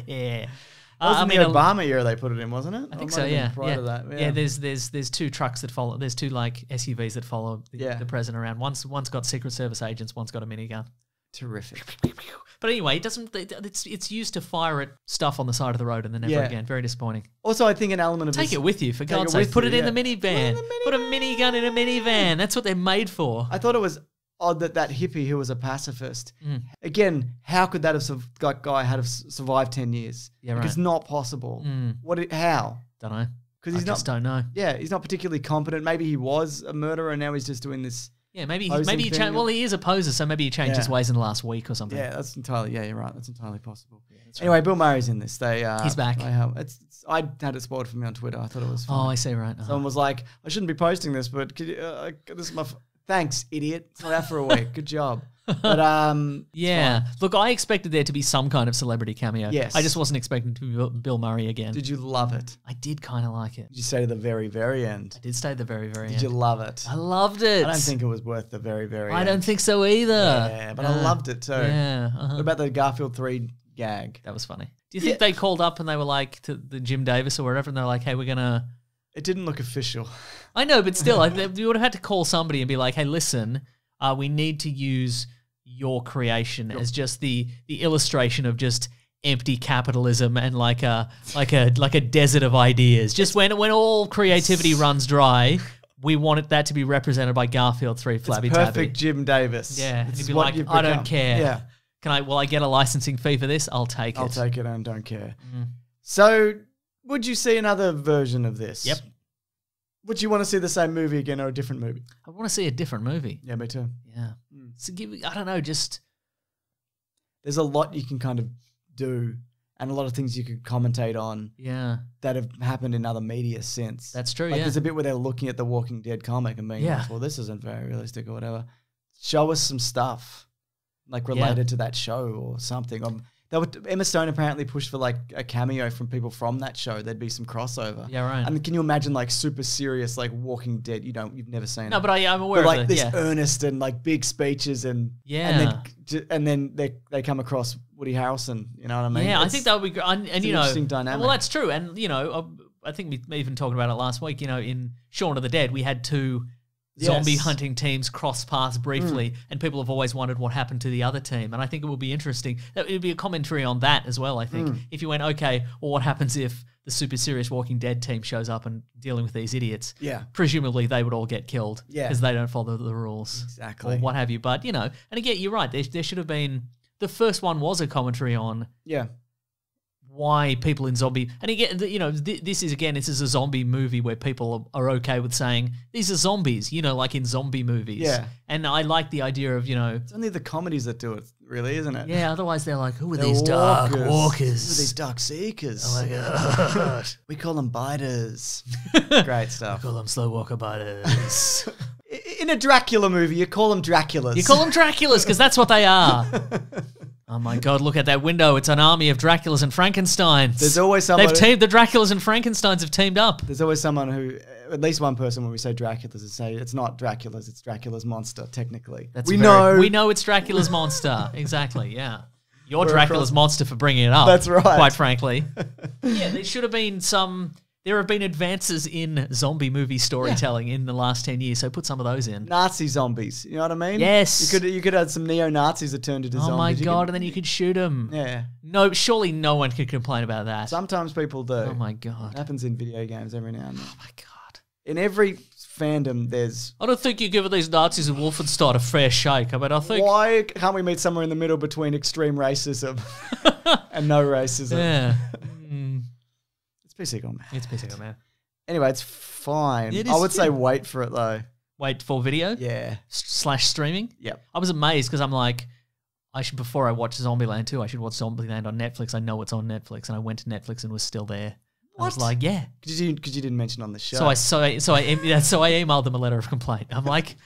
yeah. That was in I the mean, Obama era they put it in, wasn't it? I think Or so. might have been Yeah. Prior Yeah. to that. Yeah. There's two trucks that follow. There's two like SUVs that follow the president around. One's got Secret Service agents. One's got a minigun. Terrific. But anyway, it doesn't. It's used to fire at stuff on the side of the road and then never Yeah. again. Very disappointing. Also, I think an element of Take this, it with you, for Take God's it with sake. Put you, it in yeah. the minivan. Put a minigun in a minivan. That's what they're made for. I thought it was odd that hippie who was a pacifist. Mm. Again, how could that guy have survived 10 years? Yeah, Like, right. it's not possible. Mm. How? Don't know. Because I he's just not. don't know. Yeah, he's not particularly competent. Maybe he was a murderer and now he's just doing this. Yeah, maybe Posing he thing. changed. Well, he is a poser, so maybe he changed his Yeah. ways in the last week or something. Yeah, that's entirely. Yeah, you're right. That's entirely possible. that's Anyway, Bill Murray's in this. He's back. I had it spoiled for me on Twitter. I thought it was. Oh, Fun. I see. Right. Oh. Someone was like, "I shouldn't be posting this, but could you, this is my." Thanks, idiot. It's not out for a week. Good job. But Yeah. Look, I expected there to be some kind of celebrity cameo. Yes. I just wasn't expecting to be Bill Murray again. did you love it? I did kind of like it. Did you say to the very, very end? I did stay at the very, very Did end. you love it? I loved it. I don't think it was worth the very, very. I end. don't think so either. Yeah, but I loved it too. Yeah. What about the Garfield 3 gag? That was funny. Do you think they called up and they were like to the Jim Davis or whatever, and they're like, "Hey, we're gonna." It didn't look official. I know, but still, you would have had to call somebody and be like, "Hey, listen, we need to use your creation as just the illustration of just empty capitalism and like a desert of ideas. Just when all creativity runs dry, we want that to be represented by Garfield 3 Flabby It's perfect Tabby." Jim Davis. Yeah, This he'd is be what like, you've "I don't become." care. Yeah. Will I get a licensing fee for this? I'll take it. I'll take it and don't care. Mm. So, would you see another version of this? Yep. Would you want to see the same movie again or a different movie? I want to see a different movie. Yeah, me too. Yeah. So I don't know, just There's a lot you can kind of do and a lot of things you could commentate on yeah. that have happened in other media since. That's true, Like yeah. there's a bit where they're looking at the Walking Dead comic and being Yeah. like, well, this isn't very realistic or whatever. Show us some stuff like related to that show or something. Emma Stone apparently pushed for like a cameo from people from that show. There'd be some crossover. Yeah, right. I mean, can you imagine like super serious like Walking Dead? You've never seen No, it. but I'm aware But like of it. this Yeah. earnest and like big speeches and Yeah. and then they come across Woody Harrelson. You know what I mean? Yeah, I It's- think that would be great. And an you know, interesting dynamic. well, that's true. And you know, I think we even talked about it last week. You know, in Shaun of the Dead, we had two zombie Yes. hunting teams cross paths briefly, and people have always wondered what happened to the other team. And I think it would be interesting. It would be a commentary on that as well. I think if you went, okay, well, what happens if the super serious Walking Dead team shows up and dealing with these idiots? Yeah. Presumably they would all get killed Yeah. because they don't follow the rules. Exactly. Or what have you. But, you know, and again, you're right. There should have been, the first one was a commentary on Yeah. why people in zombie, and again, you know, this is a zombie movie where people are okay with saying these are zombies, you know, like in zombie movies. Yeah. And I like the idea of, you know, It's only the comedies that do it, really, isn't it? yeah, otherwise they're like, who are They're these dark Who are walkers? these dark seekers? Oh my God. We call them biters. Great stuff. Call them slow walker biters. In a Dracula movie, you call them Draculas. You call them Draculas because that's what they are. Oh my God, look at that window. It's an army of Draculas and Frankensteins. There's always someone. the Draculas and Frankensteins have teamed up. There's always someone who, at least one person, when we say Draculas, would say it's not Dracula's, it's Dracula's monster. Technically, We know it's Dracula's monster. Exactly. Yeah. You're We're Dracula's across- monster for bringing it up. That's right. Quite frankly. Yeah, there should have been there have been advances in zombie movie storytelling in the last 10 years, so put some of those in. Nazi zombies. You know what I mean? Yes. You could have some neo Nazis that turned into zombies. Oh my You God, could- and then you could shoot them. yeah. No, surely no one could complain about that. Sometimes people do. Oh my It God. happens in video games every now and then. Oh my God. In every fandom, there's... I don't think you're giving these Nazis in Wolfenstein a fair shake. I mean, I think... Why can't we meet somewhere in the middle between extreme racism and no racism? Yeah. It's PC Gone Mad. It's PC Gone Mad. Anyway, it's fine. It I is, would say wait for it, though. Wait for video? Yeah. / streaming? Yep. I was amazed because I'm like, before I watch Zombieland 2, I should watch Zombieland on Netflix. I know it's on Netflix, and I went to Netflix and was still there. I was like, yeah. Because you didn't mention on the show. So I emailed them a letter of complaint. I'm like,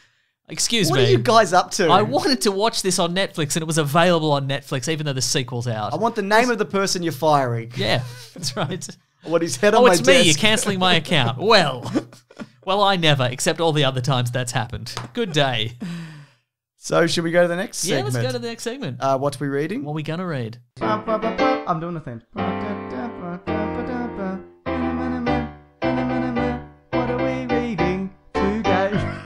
excuse me. What are you guys up to? I wanted to watch this on Netflix, and it was available on Netflix, even though the sequel's out. I want the name of the person you're firing. Yeah, that's right. I want his head on my it's desk. me. You're cancelling my account. Well, I never, except all the other times that's happened. Good day. So should we go to the next Yeah, segment? let's go to the next segment. What are we reading? What are we going to read? I'm doing the thing. What are we reading today?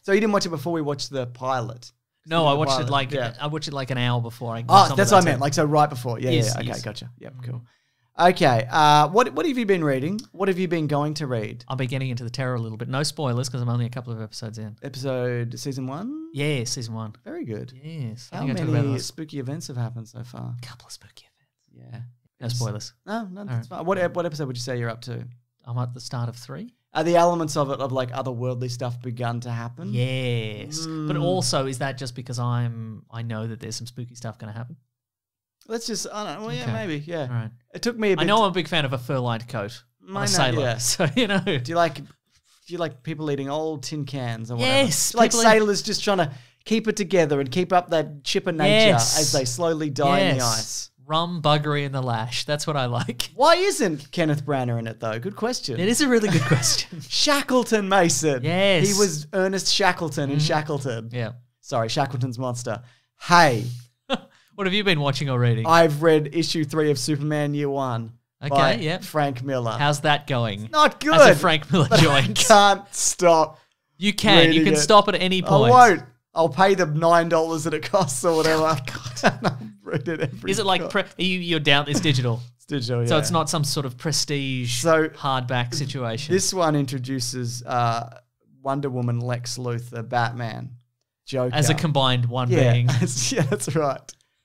So you didn't watch it before we watched the pilot? No, I watched it pilot, I watched it like an hour before. That's what I meant. Like, so right before. Yeah, Yes, yeah. Okay, yes. gotcha. Yep, cool. Okay, what have you been reading? What have you been going to read? I'll be getting into the terror a little bit. No spoilers because I'm only a couple of episodes in. Season 1? Yeah, season 1. Very good. Yes. How I talk about many those. spooky events have happened so far? Couple of spooky events. Yeah. No spoilers. No, that's fine. What episode would you say you're up to? I'm at the start of 3. Are the elements of it, of like otherworldly stuff, begun to happen? Yes. But also, is that just because I know that there's some spooky stuff going to happen? Let's just, I don't know. Well, yeah, Okay. maybe, yeah. All right. It took me a bit. I know I'm a big fan of a fur-lined coat. I'm I a know, sailor. yeah. So, you know. Do you like people eating old tin cans or whatever? Yes, Do you like people sailors just trying to keep it together and keep up that chipper nature Yes. as they slowly die in the Yes. ice. Rum, buggery, and the lash. That's what I like. Why isn't Kenneth Branagh in it though? Good question. It is a really good question. Shackleton Mason. Yes. He was Ernest Shackleton in Shackleton. Yeah. Sorry, Shackleton's Monster. Hey, What have you been watching or reading? I've read issue 3 of Superman Year 1 by Okay, yeah. Frank Miller. How's that going? Not good. As a Frank Miller but I joint. can't stop. You can. You reading can it. stop at any point. I won't. I'll pay them $9 that it costs or whatever. I'll read it every Is it like time. you're down? It's digital, It's digital, so yeah. it's not some sort of prestige So, hardback situation. This one introduces Wonder Woman, Lex Luthor, Batman, Joker. as a combined one yeah, being. yeah, that's right.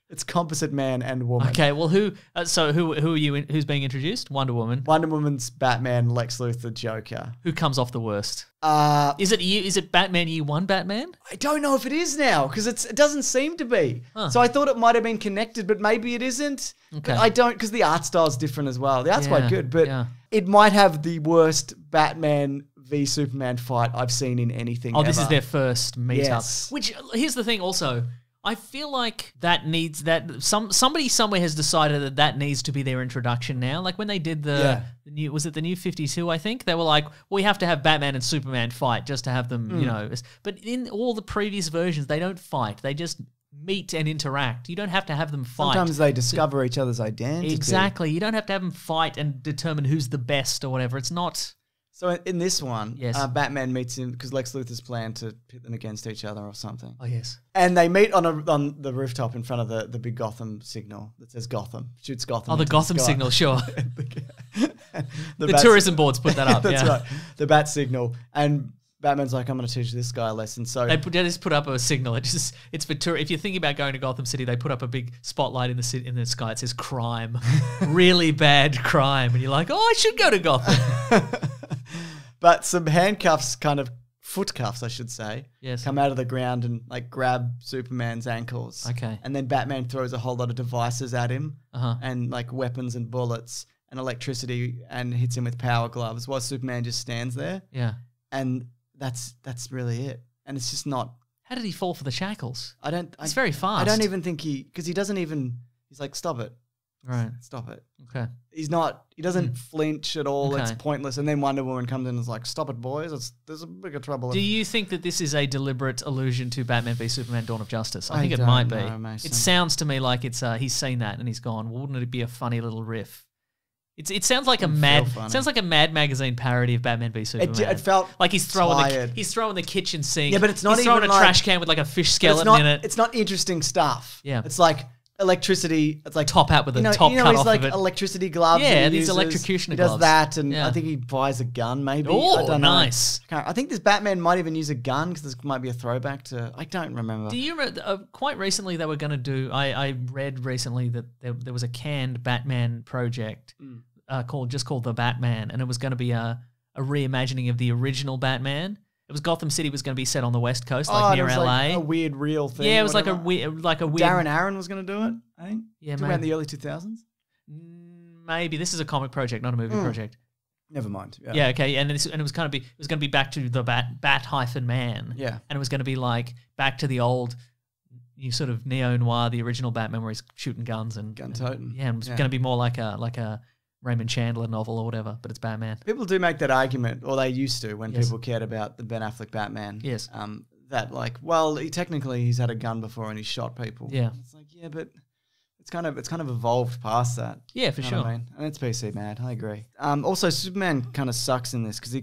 It's composite man and woman. Okay, well, who are you? Who's being introduced? Wonder Woman. Wonder Woman's Batman, Lex Luthor, Joker. Who comes off the worst? I Is it Batman Year 1 Batman? don't know if it is now because it doesn't seem to be. Huh. So I thought it might have been connected, but maybe it isn't. Okay. But I don't because the art style's different as well. The art's Yeah, quite good, but yeah. it might have the worst Batman v Superman fight I've seen in anything. Oh, this is ever. their first meetup. Yes. Which here's the thing. Also, I feel like that needs that somebody somewhere has decided that needs to be their introduction now. Like when they did the new, was it the New 52? I think they were like, we have to have Batman and Superman fight just to have them, you know. But in all the previous versions, they don't fight. They just meet and interact. You don't have to have them fight. Sometimes they discover each other's identity. Exactly. You don't have to have them fight and determine who's the best or whatever. It's not. So in this one, Yes. Batman meets him because Lex Luthor's planned to pit them against each other or something. Oh yes. And they meet on the rooftop in front of the big Gotham signal that says Gotham. Shoots Gotham. Oh, the into Gotham sky. signal. Sure. The bat- tourism boards put that up. That's yeah. right. The bat signal. And Batman's like, I'm going to teach this guy a lesson. So They just put up a signal. It's for tour. If you're thinking about going to Gotham City, they put up a big spotlight in the sky. It says crime, really bad crime, and you're like, oh, I should go to Gotham. but some handcuffs, kind of foot cuffs, I should say, Yes. come out of the ground and like grab Superman's ankles. Okay. And then Batman throws a whole lot of devices at him Uh-huh. and like weapons and bullets and electricity and hits him with power gloves while Superman just stands there. Yeah. And that's really it. And it's just not. How did he fall for the shackles? It's very fast. I don't even think because he doesn't even. He's like, stop it, Right. stop it. Okay. He doesn't flinch at all. It's Okay. pointless. And then Wonder Woman comes in and is like, stop it, boys. There's a bigger trouble. Do you think that this is a deliberate allusion to Batman v Superman: Dawn of Justice? I I think it don't might be. know, Mason. It sounds to me like it's he's seen that and he's gone. Well, wouldn't it be a funny little riff? It sounds like a Mad Magazine parody of Batman v Superman. It felt like he's throwing tired. he's throwing the kitchen sink. Yeah, but it's not he's throwing even a like- trash can with like a fish But skeleton in it. It's not interesting stuff. Yeah. It's like electricity. It's like top hat with a top cut he's off like of it. electricity gloves. Yeah, that he these uses. electrocutioner He does gloves. that, and Yeah. I think he buys a gun. Maybe. Oh, I don't know. nice. I think this Batman might even use a gun because this might be a throwback to. I don't remember. Do you quite recently they were going to do? I read recently that there was a canned Batman project called The Batman, and it was going to be a reimagining of the original Batman. It was Gotham City was going to be set on the West Coast, like near it was LA. like a weird real thing. Yeah, it was like a whatever. weird, Darren Aaron was going to do it. I think. Yeah, It's maybe. around the early 2000s. Maybe this is a comic project, not a movie project. Never mind. Yeah, okay, and it was going to be back to the Bat-Man. Yeah. And it was going to be like back to the old, you sort of neo-noir, the original Batman where he's shooting guns and Gun-toting. Yeah, and it was going to be more like a Raymond Chandler novel or whatever, but it's Batman. People do make that argument, or they used to, when Yes. people cared about the Ben Affleck Batman. Yes. That like, well, he's had a gun before and he's shot people. Yeah. It's like, yeah, but it's kind of evolved past that. Yeah, for You know what sure. I mean? And it's PC mad. I agree. Also, Superman kind of sucks in this because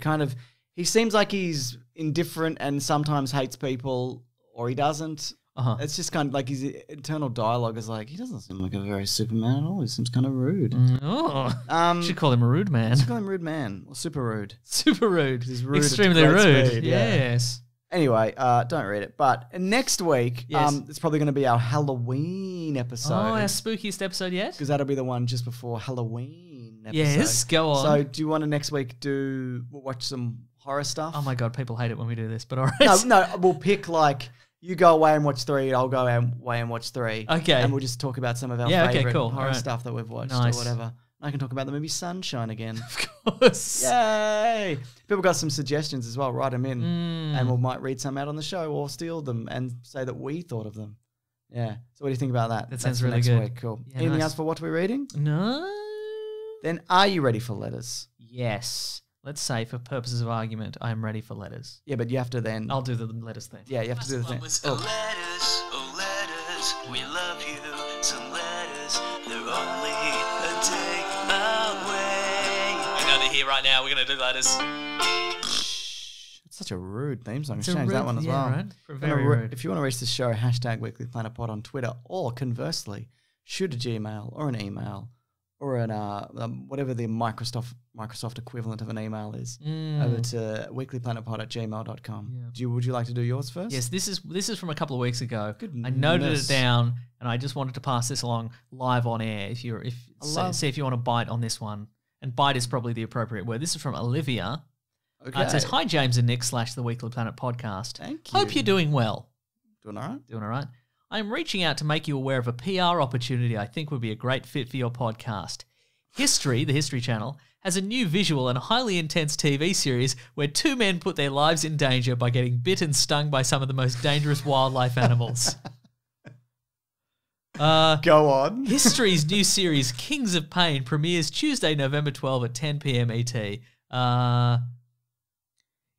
he seems like he's indifferent and sometimes hates people, or he doesn't. Uh-huh. It's just kind of like his internal dialogue is like, he doesn't seem like a very Superman at all. He seems kind of rude. Oh, should call him a rude man. Let's call him rude man or super rude. Super rude. He's rude at Extremely great rude. speed, yeah. Yes. Anyway, don't read it. But next week, Yes. it's probably going to be our Halloween episode. Oh, our spookiest episode yet? Because that'll be the one just before Halloween episode. Yes, go on. So do you want to next week watch some horror stuff? Oh my God, people hate it when we do this, but all right. No, we'll pick like, you go away and watch 3, I'll go away and watch 3. Okay. And we'll just talk about some of our Yeah, okay, favorite cool. horror Alright. stuff that we've watched Nice. or whatever. I can talk about the movie Sunshine again. Of course. Yay! People got some suggestions as well. Write them in, Mm. and we might read some out on the show or steal them and say that we thought of them. Yeah. So what do you think about that? That sounds for really next good. week. Cool. Yeah, Anything nice. else for what we're reading? No. Then are you ready for letters? Yes. Let's say, for purposes of argument, I am ready for letters. Yeah, but you have to then. I'll do the letters thing. Yeah, you have to do the thing. Oh letters, we love you. Some letters, they're only a day away. We're going to hear right now. We're going to do letters. It's such a rude theme song. It's Change a that rude- one as yeah, well. right? Very rude. If you want to reach the show, #Weekly Planet Pod on Twitter, or conversely, shoot a Gmail or an email or an whatever the Microsoft equivalent of an email is over to weeklyplanetpod@gmail.com. Yeah. Would you like to do yours first? Yes, this is from a couple of weeks ago. Goodness. I noted it down, and I just wanted to pass this along live on air. See if you want to bite on this one, and bite is probably the appropriate word. This is from Olivia. Okay. It says, "Hi James and Nick / the Weekly Planet podcast. Thank you. Hope you're doing well. Doing all right? Doing all right. I'm reaching out to make you aware of a PR opportunity I think would be a great fit for your podcast. History, the History Channel, has a new visual and highly intense TV series where 2 men put their lives in danger by getting bit and stung by some of the most dangerous wildlife animals. Go on. History's new series, Kings of Pain, premieres Tuesday, November 12 at 10 p.m. ET.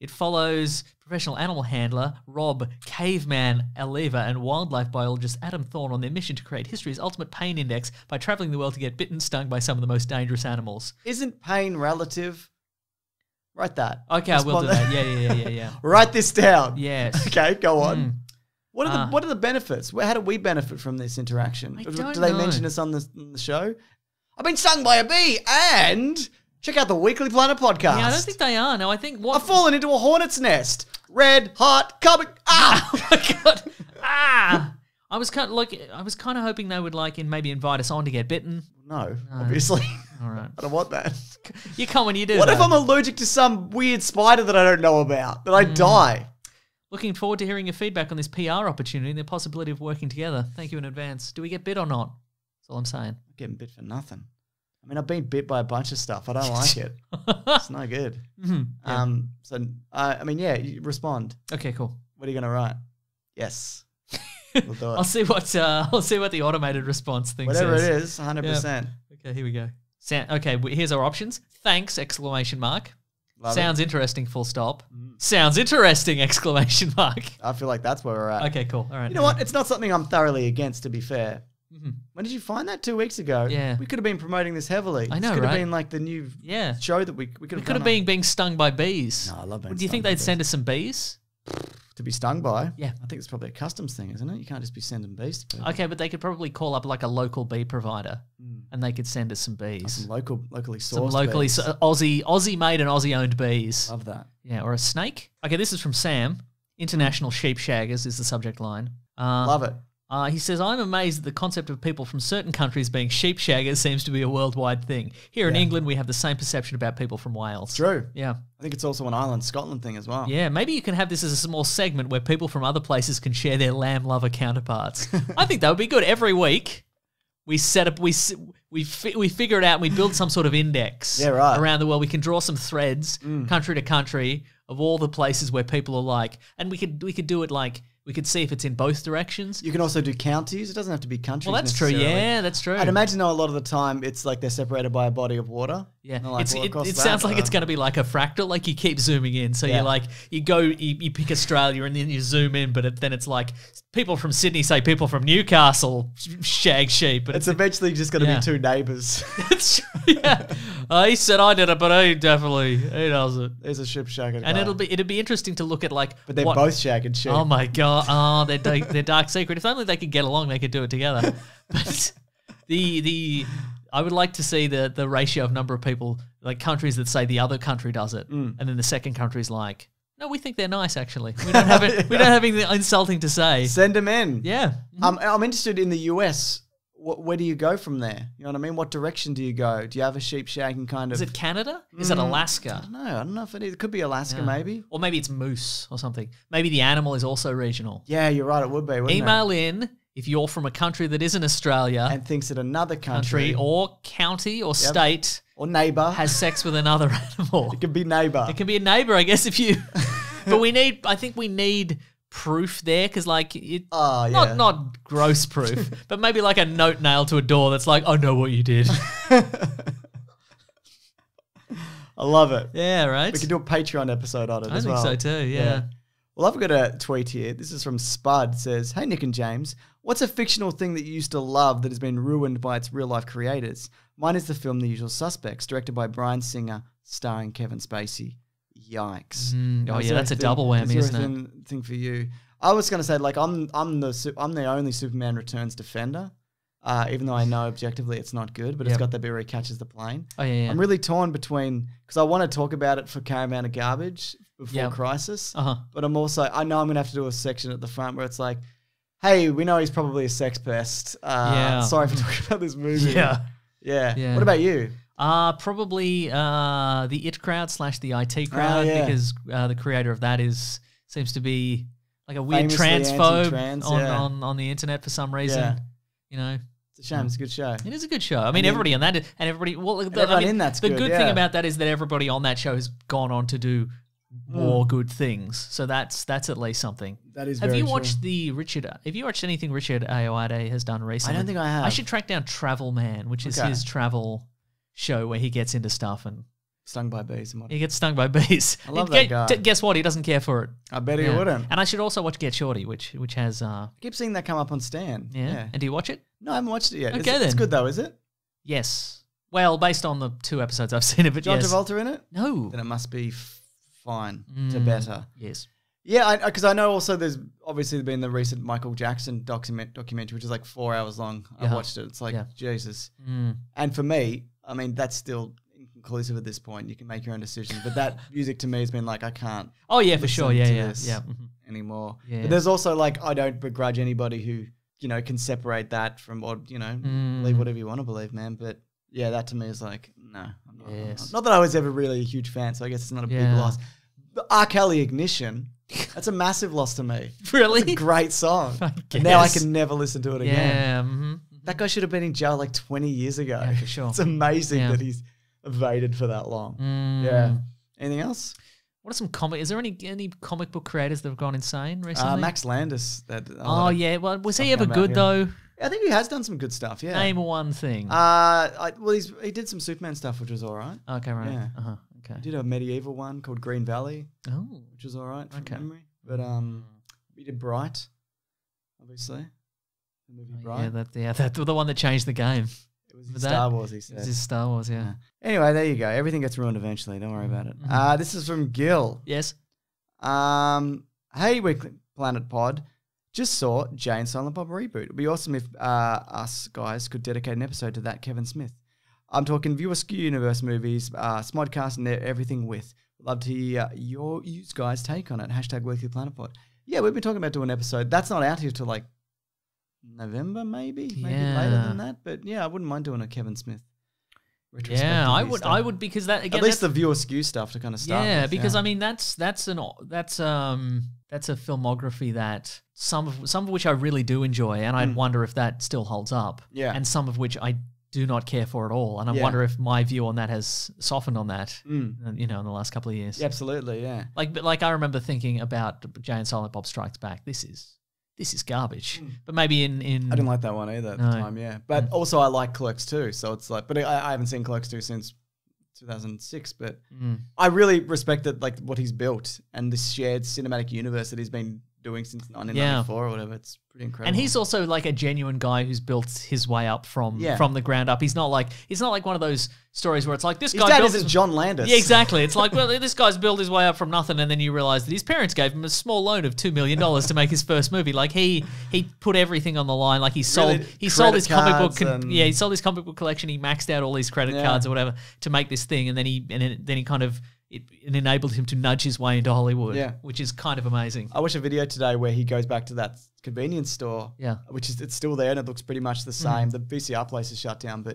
It follows professional animal handler Rob Caveman Aliva and wildlife biologist Adam Thorne on their mission to create history's ultimate pain index by traveling the world to get bitten and stung by some of the most dangerous animals. Isn't pain relative? Write that. Okay, I will do that. Yeah. Write this down. Yes. Okay, go on. Mm. What are the benefits? How do we benefit from this interaction? I Do don't they know. mention us on the show? I've been stung by a bee, and check out the Weekly Planet podcast. Yeah, I don't think they are. No, I think what... I've fallen into a hornet's nest. Red hot coming. Ah! Oh my God. I was kind of hoping they would maybe invite us on to get bitten. No, obviously. All right. I don't want that. You come when you do. What if though. I'm allergic to some weird spider that I don't know about? That I die? Looking forward to hearing your feedback on this PR opportunity and the possibility of working together. Thank you in advance. Do we get bit or not? That's all I'm saying. I'm getting bit for nothing. I mean, I've been bit by a bunch of stuff. I don't like it. It's no good. Yeah. You respond. Okay, cool. What are you going to write? Yes. We'll do it. I'll see what the automated response thing Whatever says. it is, 100%. Okay, here we go. Here's our options. Thanks! ! Love Sounds interesting! Full stop. Sounds interesting! ! I feel like that's where we're at. Okay, cool. All right. You know what? It's not something I'm thoroughly against, to be fair. When did you find that? 2 weeks ago? Yeah. We could have been promoting this heavily. I know, This could right? have been like the new Yeah. show that we could We have could have been being stung by bees. No, I love being Do you stung think by they'd bees. send us some bees? To be stung by. Yeah. I think it's probably a customs thing, isn't it? You can't just be sending bees to people. Okay, but they could probably call up like a local bee provider, and they could send us some bees. Some locally sourced Some locally bees. Aussie made and Aussie owned bees. Love that. Yeah, or a snake. Okay, this is from Sam. International sheep shaggers is the subject line. Love it. He says, I'm amazed that the concept of people from certain countries being sheep shaggers seems to be a worldwide thing. Here in England, we have the same perception about people from Wales. True. Yeah. I think it's also an Ireland, Scotland thing as well. Yeah, maybe you can have this as a small segment where people from other places can share their lamb lover counterparts. I think that would be good. Every week, we set up, we figure it out and we build some sort of index around the world. We can draw some threads, country to country, of all the places where people are like, and we could do it like, we could see if it's in both directions. You can also do counties. It doesn't have to be countries. Well, that's true. Yeah, that's true. I'd imagine though a lot of the time it's like they're separated by a body of water. Yeah, Like, it sounds like it's going to be like a fractal. Like you keep zooming in, so you're like you pick Australia and then you zoom in, but then it's like people from Sydney say people from Newcastle shag sheep, but it's eventually just going to be two neighbours. It's true. Yeah, he said I did it, but he does it. There's a sheep shagging, and it'd be interesting to look at like. But they're both shagging sheep. Oh my god! Oh, their dark secret. If only they could get along, they could do it together. But I would like to see the ratio of number of people, like countries that say the other country does it, and then the second country's like, no, we think they're nice. Actually, we don't have it. We don't have anything insulting to say. Send them in. Yeah. I'm interested in the US. Where do you go from there? You know what I mean? What direction do you go? Do you have a sheep shagging kind of? Is it Canada? Is it Alaska? I don't know if it is. It could be Alaska, maybe. Or maybe it's moose or something. Maybe the animal is also regional. Yeah, you're right. It would be. Wouldn't Email in if you're from a country that isn't Australia and thinks that another country or county or state or neighbour has sex with another animal. It could be neighbour. It can be a neighbour, I guess. If you, but I think we need proof there because like not gross proof, but maybe like a note nailed to a door that's like, I know what you did. I love it. Yeah, right. We could do a Patreon episode on it as well. I think so too. Yeah. Well, I've got a tweet here. This is from Spud. It says, "Hey Nick and James, what's a fictional thing that you used to love that has been ruined by its real life creators? Mine is the film The Usual Suspects, directed by Bryan Singer, starring Kevin Spacey. Yikes! That's a double whammy, isn't it? Thing for you. I was going to say, like, I'm the only Superman Returns defender, even though I know objectively it's not good, but it's got that bit where he catches the plane. Oh yeah. I'm really torn between because I want to talk about it for Caravan of Garbage before Crisis, but I know I'm going to have to do a section at the front where it's like, hey, we know he's probably a sex pest. Sorry for talking about this movie. Yeah. What about you? Probably the IT crowd / the IT crowd because the creator of that seems to be like a weird Famously transphobe on the internet for some reason. Yeah. You know, it's a shame. It's a good show. It is a good show. I mean, everybody on that and everybody. Well, in that's the good. good thing about that is that everybody on that show has gone on to do more good things. So that's at least something. That is. Have very you true. watched Have you watched anything Richard Ayoade has done recently? I don't think I have. I should track down Travel Man, which is his travel show where he gets into stuff and stung by bees and he gets stung by bees. I love that guy. Guess what? He doesn't care for it. I bet he wouldn't. And I should also watch Get Shorty, which has. I keep seeing that come up on Stan. Yeah. And do you watch it? No, I haven't watched it yet. Okay, It's good though, is it? Yes. Well, based on the 2 episodes I've seen of it, John Travolta in it? No. Then it must be fine to better. Yes. Yeah, because I know also there's obviously been the recent Michael Jackson documentary, which is like 4 hours long. I watched it. It's like, Jesus. And for me, I mean, that's still inconclusive at this point. You can make your own decision. But that music to me has been like, I can't. Oh, yeah, for sure. Yeah. Anymore. Yeah. But there's also like, I don't begrudge anybody who, can separate that from what, believe whatever you want to believe, man. But yeah, that to me is like, no. I'm not, Yes. not that I was ever really a huge fan, so I guess it's not a big loss. But R. Kelly Ignition, that's a massive loss to me. Really? It's a great song. And now I can never listen to it again. Yeah. Mm-hmm. That guy should have been in jail like 20 years ago. Yeah, for sure. It's amazing that he's evaded for that long. Yeah. Anything else? What are some Is there any comic book creators that have gone insane recently? Max Landis. Yeah. Well, was he ever good though? I think he has done some good stuff. Yeah. Name one thing. He did some Superman stuff, which was all right. Okay, right. Yeah. Okay. He did a medieval one called Green Valley, which was all right from memory. But he did Bright, obviously. The movie Bright. That's the one that changed the game. It was Star Wars, he said. It was Star Wars, yeah. Anyway, there you go. Everything gets ruined eventually. Don't worry about it. This is from Gil. Yes. Hey, Weekly Planet Pod. Just saw Jay and Silent Bob reboot. It'd be awesome if us guys could dedicate an episode to that, Kevin Smith. I'm talking Viewer Skew Universe movies, Smodcast, and everything with. Love to hear you guys' take on it. Hashtag Weekly Planet Pod. Yeah, we've been talking about doing an episode. That's not out here till like November, maybe later than that. But yeah, I wouldn't mind doing a Kevin Smith retrospective. Yeah, I would because that again at least the Viewer Skew stuff to kind of start. Yeah, with, because I mean that's a filmography that some of which I really do enjoy, and I'd wonder if that still holds up. Yeah, and some of which I do not care for at all, and I wonder if my view on that has softened on that. You know, in the last couple of years. Yeah, absolutely, yeah. Like I remember thinking about Jay and Silent Bob Strikes Back. This is garbage. But maybe in I didn't like that one either at the time. Yeah, but also I like Clerks 2, so it's like, but I haven't seen Clerks 2 since 2006. But I really respect that, like what he's built and this shared cinematic universe that he's been doing since 1994 or whatever. It's pretty incredible. And he's also like a genuine guy who's built his way up from the ground up. He's not like one of those stories where it's like this his guy dad built isn't John Landis. Yeah, exactly. It's like, well, this guy's built his way up from nothing, and then you realize that his parents gave him a small loan of $2 million to make his first movie. Like he put everything on the line. Like he sold his comic book he sold his comic book collection. He maxed out all these credit cards or whatever to make this thing, and then he kind of it enabled him to nudge his way into Hollywood, which is kind of amazing. I watched a video today where he goes back to that convenience store, which is it's still there and it looks pretty much the same. The VCR place is shut down,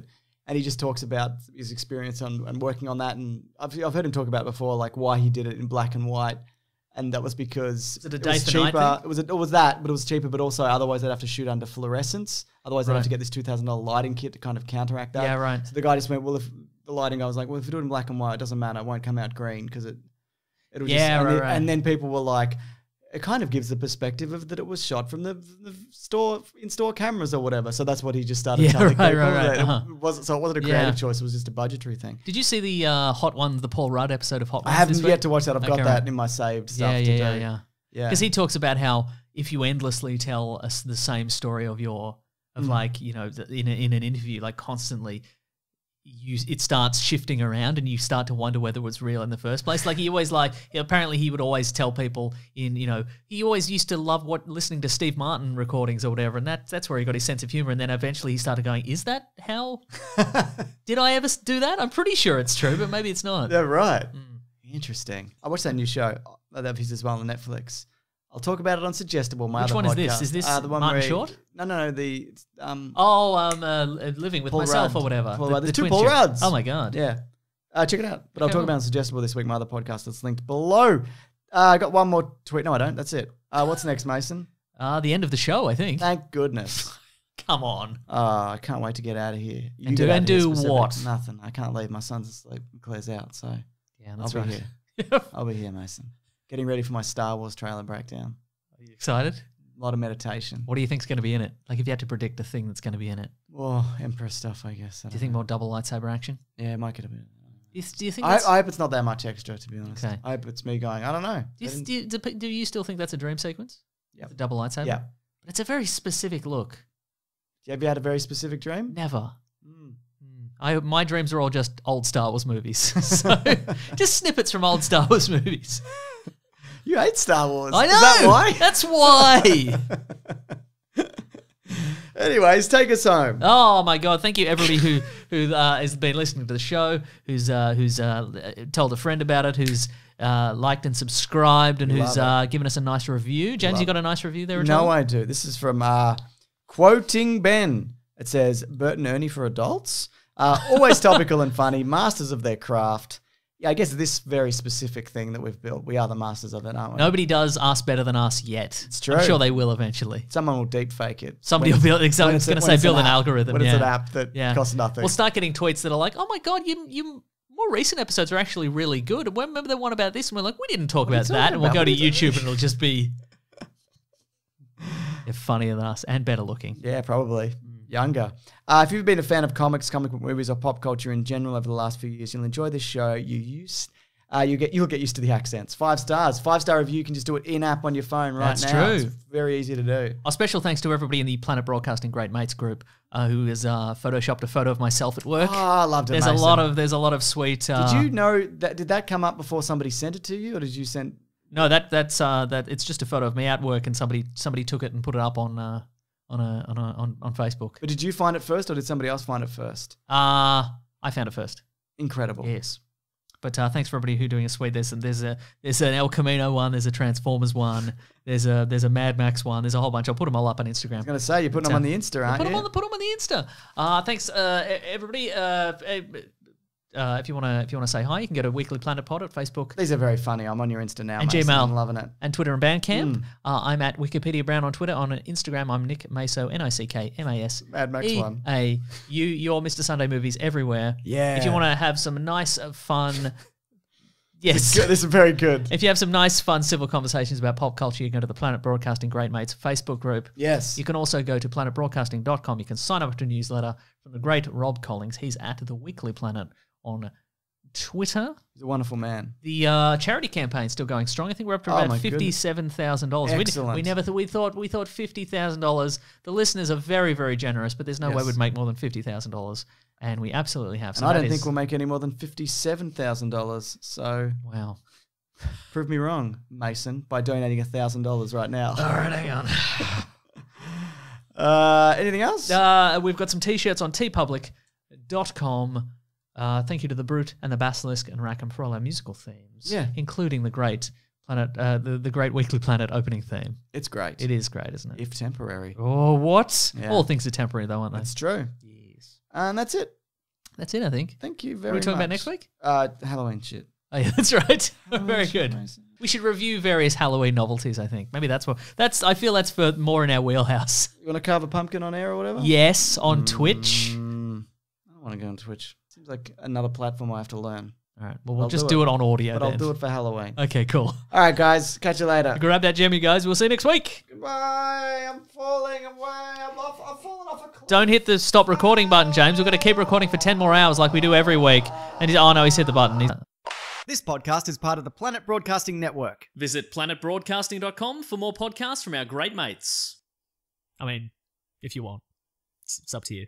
and he just talks about his experience and working on that. And I've heard him talk about it before, like why he did it in black and white, and that was because it was cheaper. It was that, but it was cheaper. But also, otherwise they'd have to shoot under fluorescence. Otherwise, they'd have to get this $2,000 lighting kit to kind of counteract that. Yeah, right. So the guy just went, well, if the lighting, I was like, well, if we do it in black and white, it doesn't matter. It won't come out green because it'll just. And then people were like, it kind of gives the perspective of that it was shot from the in-store cameras or whatever. So that's what he just started telling people. Right. It wasn't a creative choice. It was just a budgetary thing. Did you see the Hot Ones, the Paul Rudd episode of Hot Ones? I haven't yet to watch that. I've got that in my saved stuff to do. Yeah. Because he talks about how if you endlessly tell us the same story of like, you know, in an interview, like constantly, it starts shifting around and you start to wonder whether it was real in the first place. Like apparently he would always tell people he always used to love listening to Steve Martin recordings or whatever, and that's where he got his sense of humor. And then eventually he started going, is that how did I ever do that? I'm pretty sure it's true, but maybe it's not. Yeah, right. Interesting. I watched that new show of his as well on Netflix. I'll talk about it on Suggestible, my Which other one podcast. is this? Is this the one Martin Short? No, Living with Paul Myself Rudd. or whatever. There's two Paul Rudds. Oh my God. Yeah. Check it out. But I'll talk about it on Suggestible this week, my other podcast that's linked below. I got one more tweet. No, I don't. That's it. What's next, Mason? The end of the show, I think. Thank goodness. Come on. I can't wait to get out of here. And do what? Nothing. I can't leave. My son's asleep. Claire's out, so yeah, that's I'll be right. here. I'll be here, Mason. Getting ready for my Star Wars trailer breakdown. Are you excited? A lot of meditation. What do you think's going to be in it? Like if you had to predict a thing that's going to be in it. Well, Emperor stuff, I guess. Do you think more double lightsaber action? Yeah, it might get a bit. Do you think I hope it's not that much extra, to be honest. Okay. I hope it's me going, I don't know. Do you still think that's a dream sequence? Yeah. The double lightsaber? Yeah. But it's a very specific look. Have you had a very specific dream? Never. My dreams are all just old Star Wars movies. So just snippets from old Star Wars movies. You hate Star Wars. I know. Is that why? That's why. Anyways, take us home. Oh my God! Thank you everybody who has been listening to the show, who's told a friend about it, who's liked and subscribed, and who's given us a nice review. James, you got a nice review there? No, I do. This is from Quoting Ben. It says Bert and Ernie for adults. Always topical and funny, masters of their craft. Yeah, I guess this very specific thing that we've built, we are the masters of it, aren't we? Nobody does us better than us yet. It's true. I'm sure they will eventually. Someone will deep fake it. Somebody will build. It's going to say build an algorithm. When it's an app that costs nothing. We'll start getting tweets that are like, "Oh my God, you more recent episodes are actually really good. Remember the one about this?" And we're like, "We didn't talk about that." And we'll go to YouTube and it'll just be funnier than us and better looking. Yeah, probably. Younger. If you've been a fan of comics, comic book movies, or pop culture in general over the last few years, you'll enjoy this show. You'll get used to the accents. 5 stars. 5-star review. You can just do it in-app on your phone right now. That's true. It's very easy to do. A special thanks to everybody in the Planet Broadcasting Great Mates group who has photoshopped a photo of myself at work. Oh, I loved it. There's a lot of sweet. Did you know that? Did that come up before somebody sent it to you, or did you send? No, that's it's just a photo of me at work, and somebody took it and put it up on Facebook. But did you find it first, or did somebody else find it first? I found it first. Incredible. Yes. But thanks for everybody who doing a sweet. There's an El Camino one. There's a Transformers one. There's a Mad Max one. There's a whole bunch. I'll put them all up on Instagram. I was going to say, you're putting them on the Insta, aren't you? Put them on the Insta. Thanks, everybody. If you want to say hi, you can go to Weekly Planet Pod at Facebook. These are very funny. I'm on your Insta now, and Mason. Gmail. I'm loving it. And Twitter and Bandcamp. I'm at Wikipedia Brown on Twitter. On Instagram, I'm Nick Maso, Nickmas. Mad Max one. You're Mr. Sunday Movies everywhere. Yeah. If you want to have some nice, fun... Yes. This is very good. If you have some nice, fun civil conversations about pop culture, you can go to the Planet Broadcasting Great Mates Facebook group. Yes. You can also go to planetbroadcasting.com. You can sign up to a newsletter from the great Rob Collings. He's at The Weekly Planet on Twitter. He's a wonderful man. The charity campaign's still going strong. I think we're up to about $57,000. Excellent. We thought $50,000. The listeners are very, very generous, but there's no way we'd make more than $50,000. And we absolutely have. So and I don't think we'll make any more than $57,000. So wow, prove me wrong, Mason, by donating $1,000 right now. All right, hang on. Anything else? We've got some t-shirts on tpublic.com. Thank you to the Brute and the Basilisk and Rackham for all our musical themes. Yeah, including the great Planet, the great Weekly Planet opening theme. It's great. It is great, isn't it? If temporary. Oh, what? Yeah. All things are temporary, though, aren't they? That's true. Yes. And that's it. That's it, I think. Thank you very much. What are we talking about next week? Halloween shit. Oh, yeah, that's right. Very shit, good. Mason. We should review various Halloween novelties, I think. Maybe that's what... I feel that's for more in our wheelhouse. You want to carve a pumpkin on air or whatever? Yes, on Twitch. I don't want to go on Twitch. Seems like another platform I have to learn. All right, well, we'll I'll just do it on audio But then. I'll do it for Halloween. Okay, cool. All right, guys. Catch you later. Grab that gem, you guys. We'll see you next week. Goodbye. I'm falling away. I'm falling off a cliff. Don't hit the stop recording button, James. We've got to keep recording for 10 more hours like we do every week. And oh, no, he's hit the button. This podcast is part of the Planet Broadcasting Network. Visit planetbroadcasting.com for more podcasts from our great mates. I mean, if you want. It's up to you.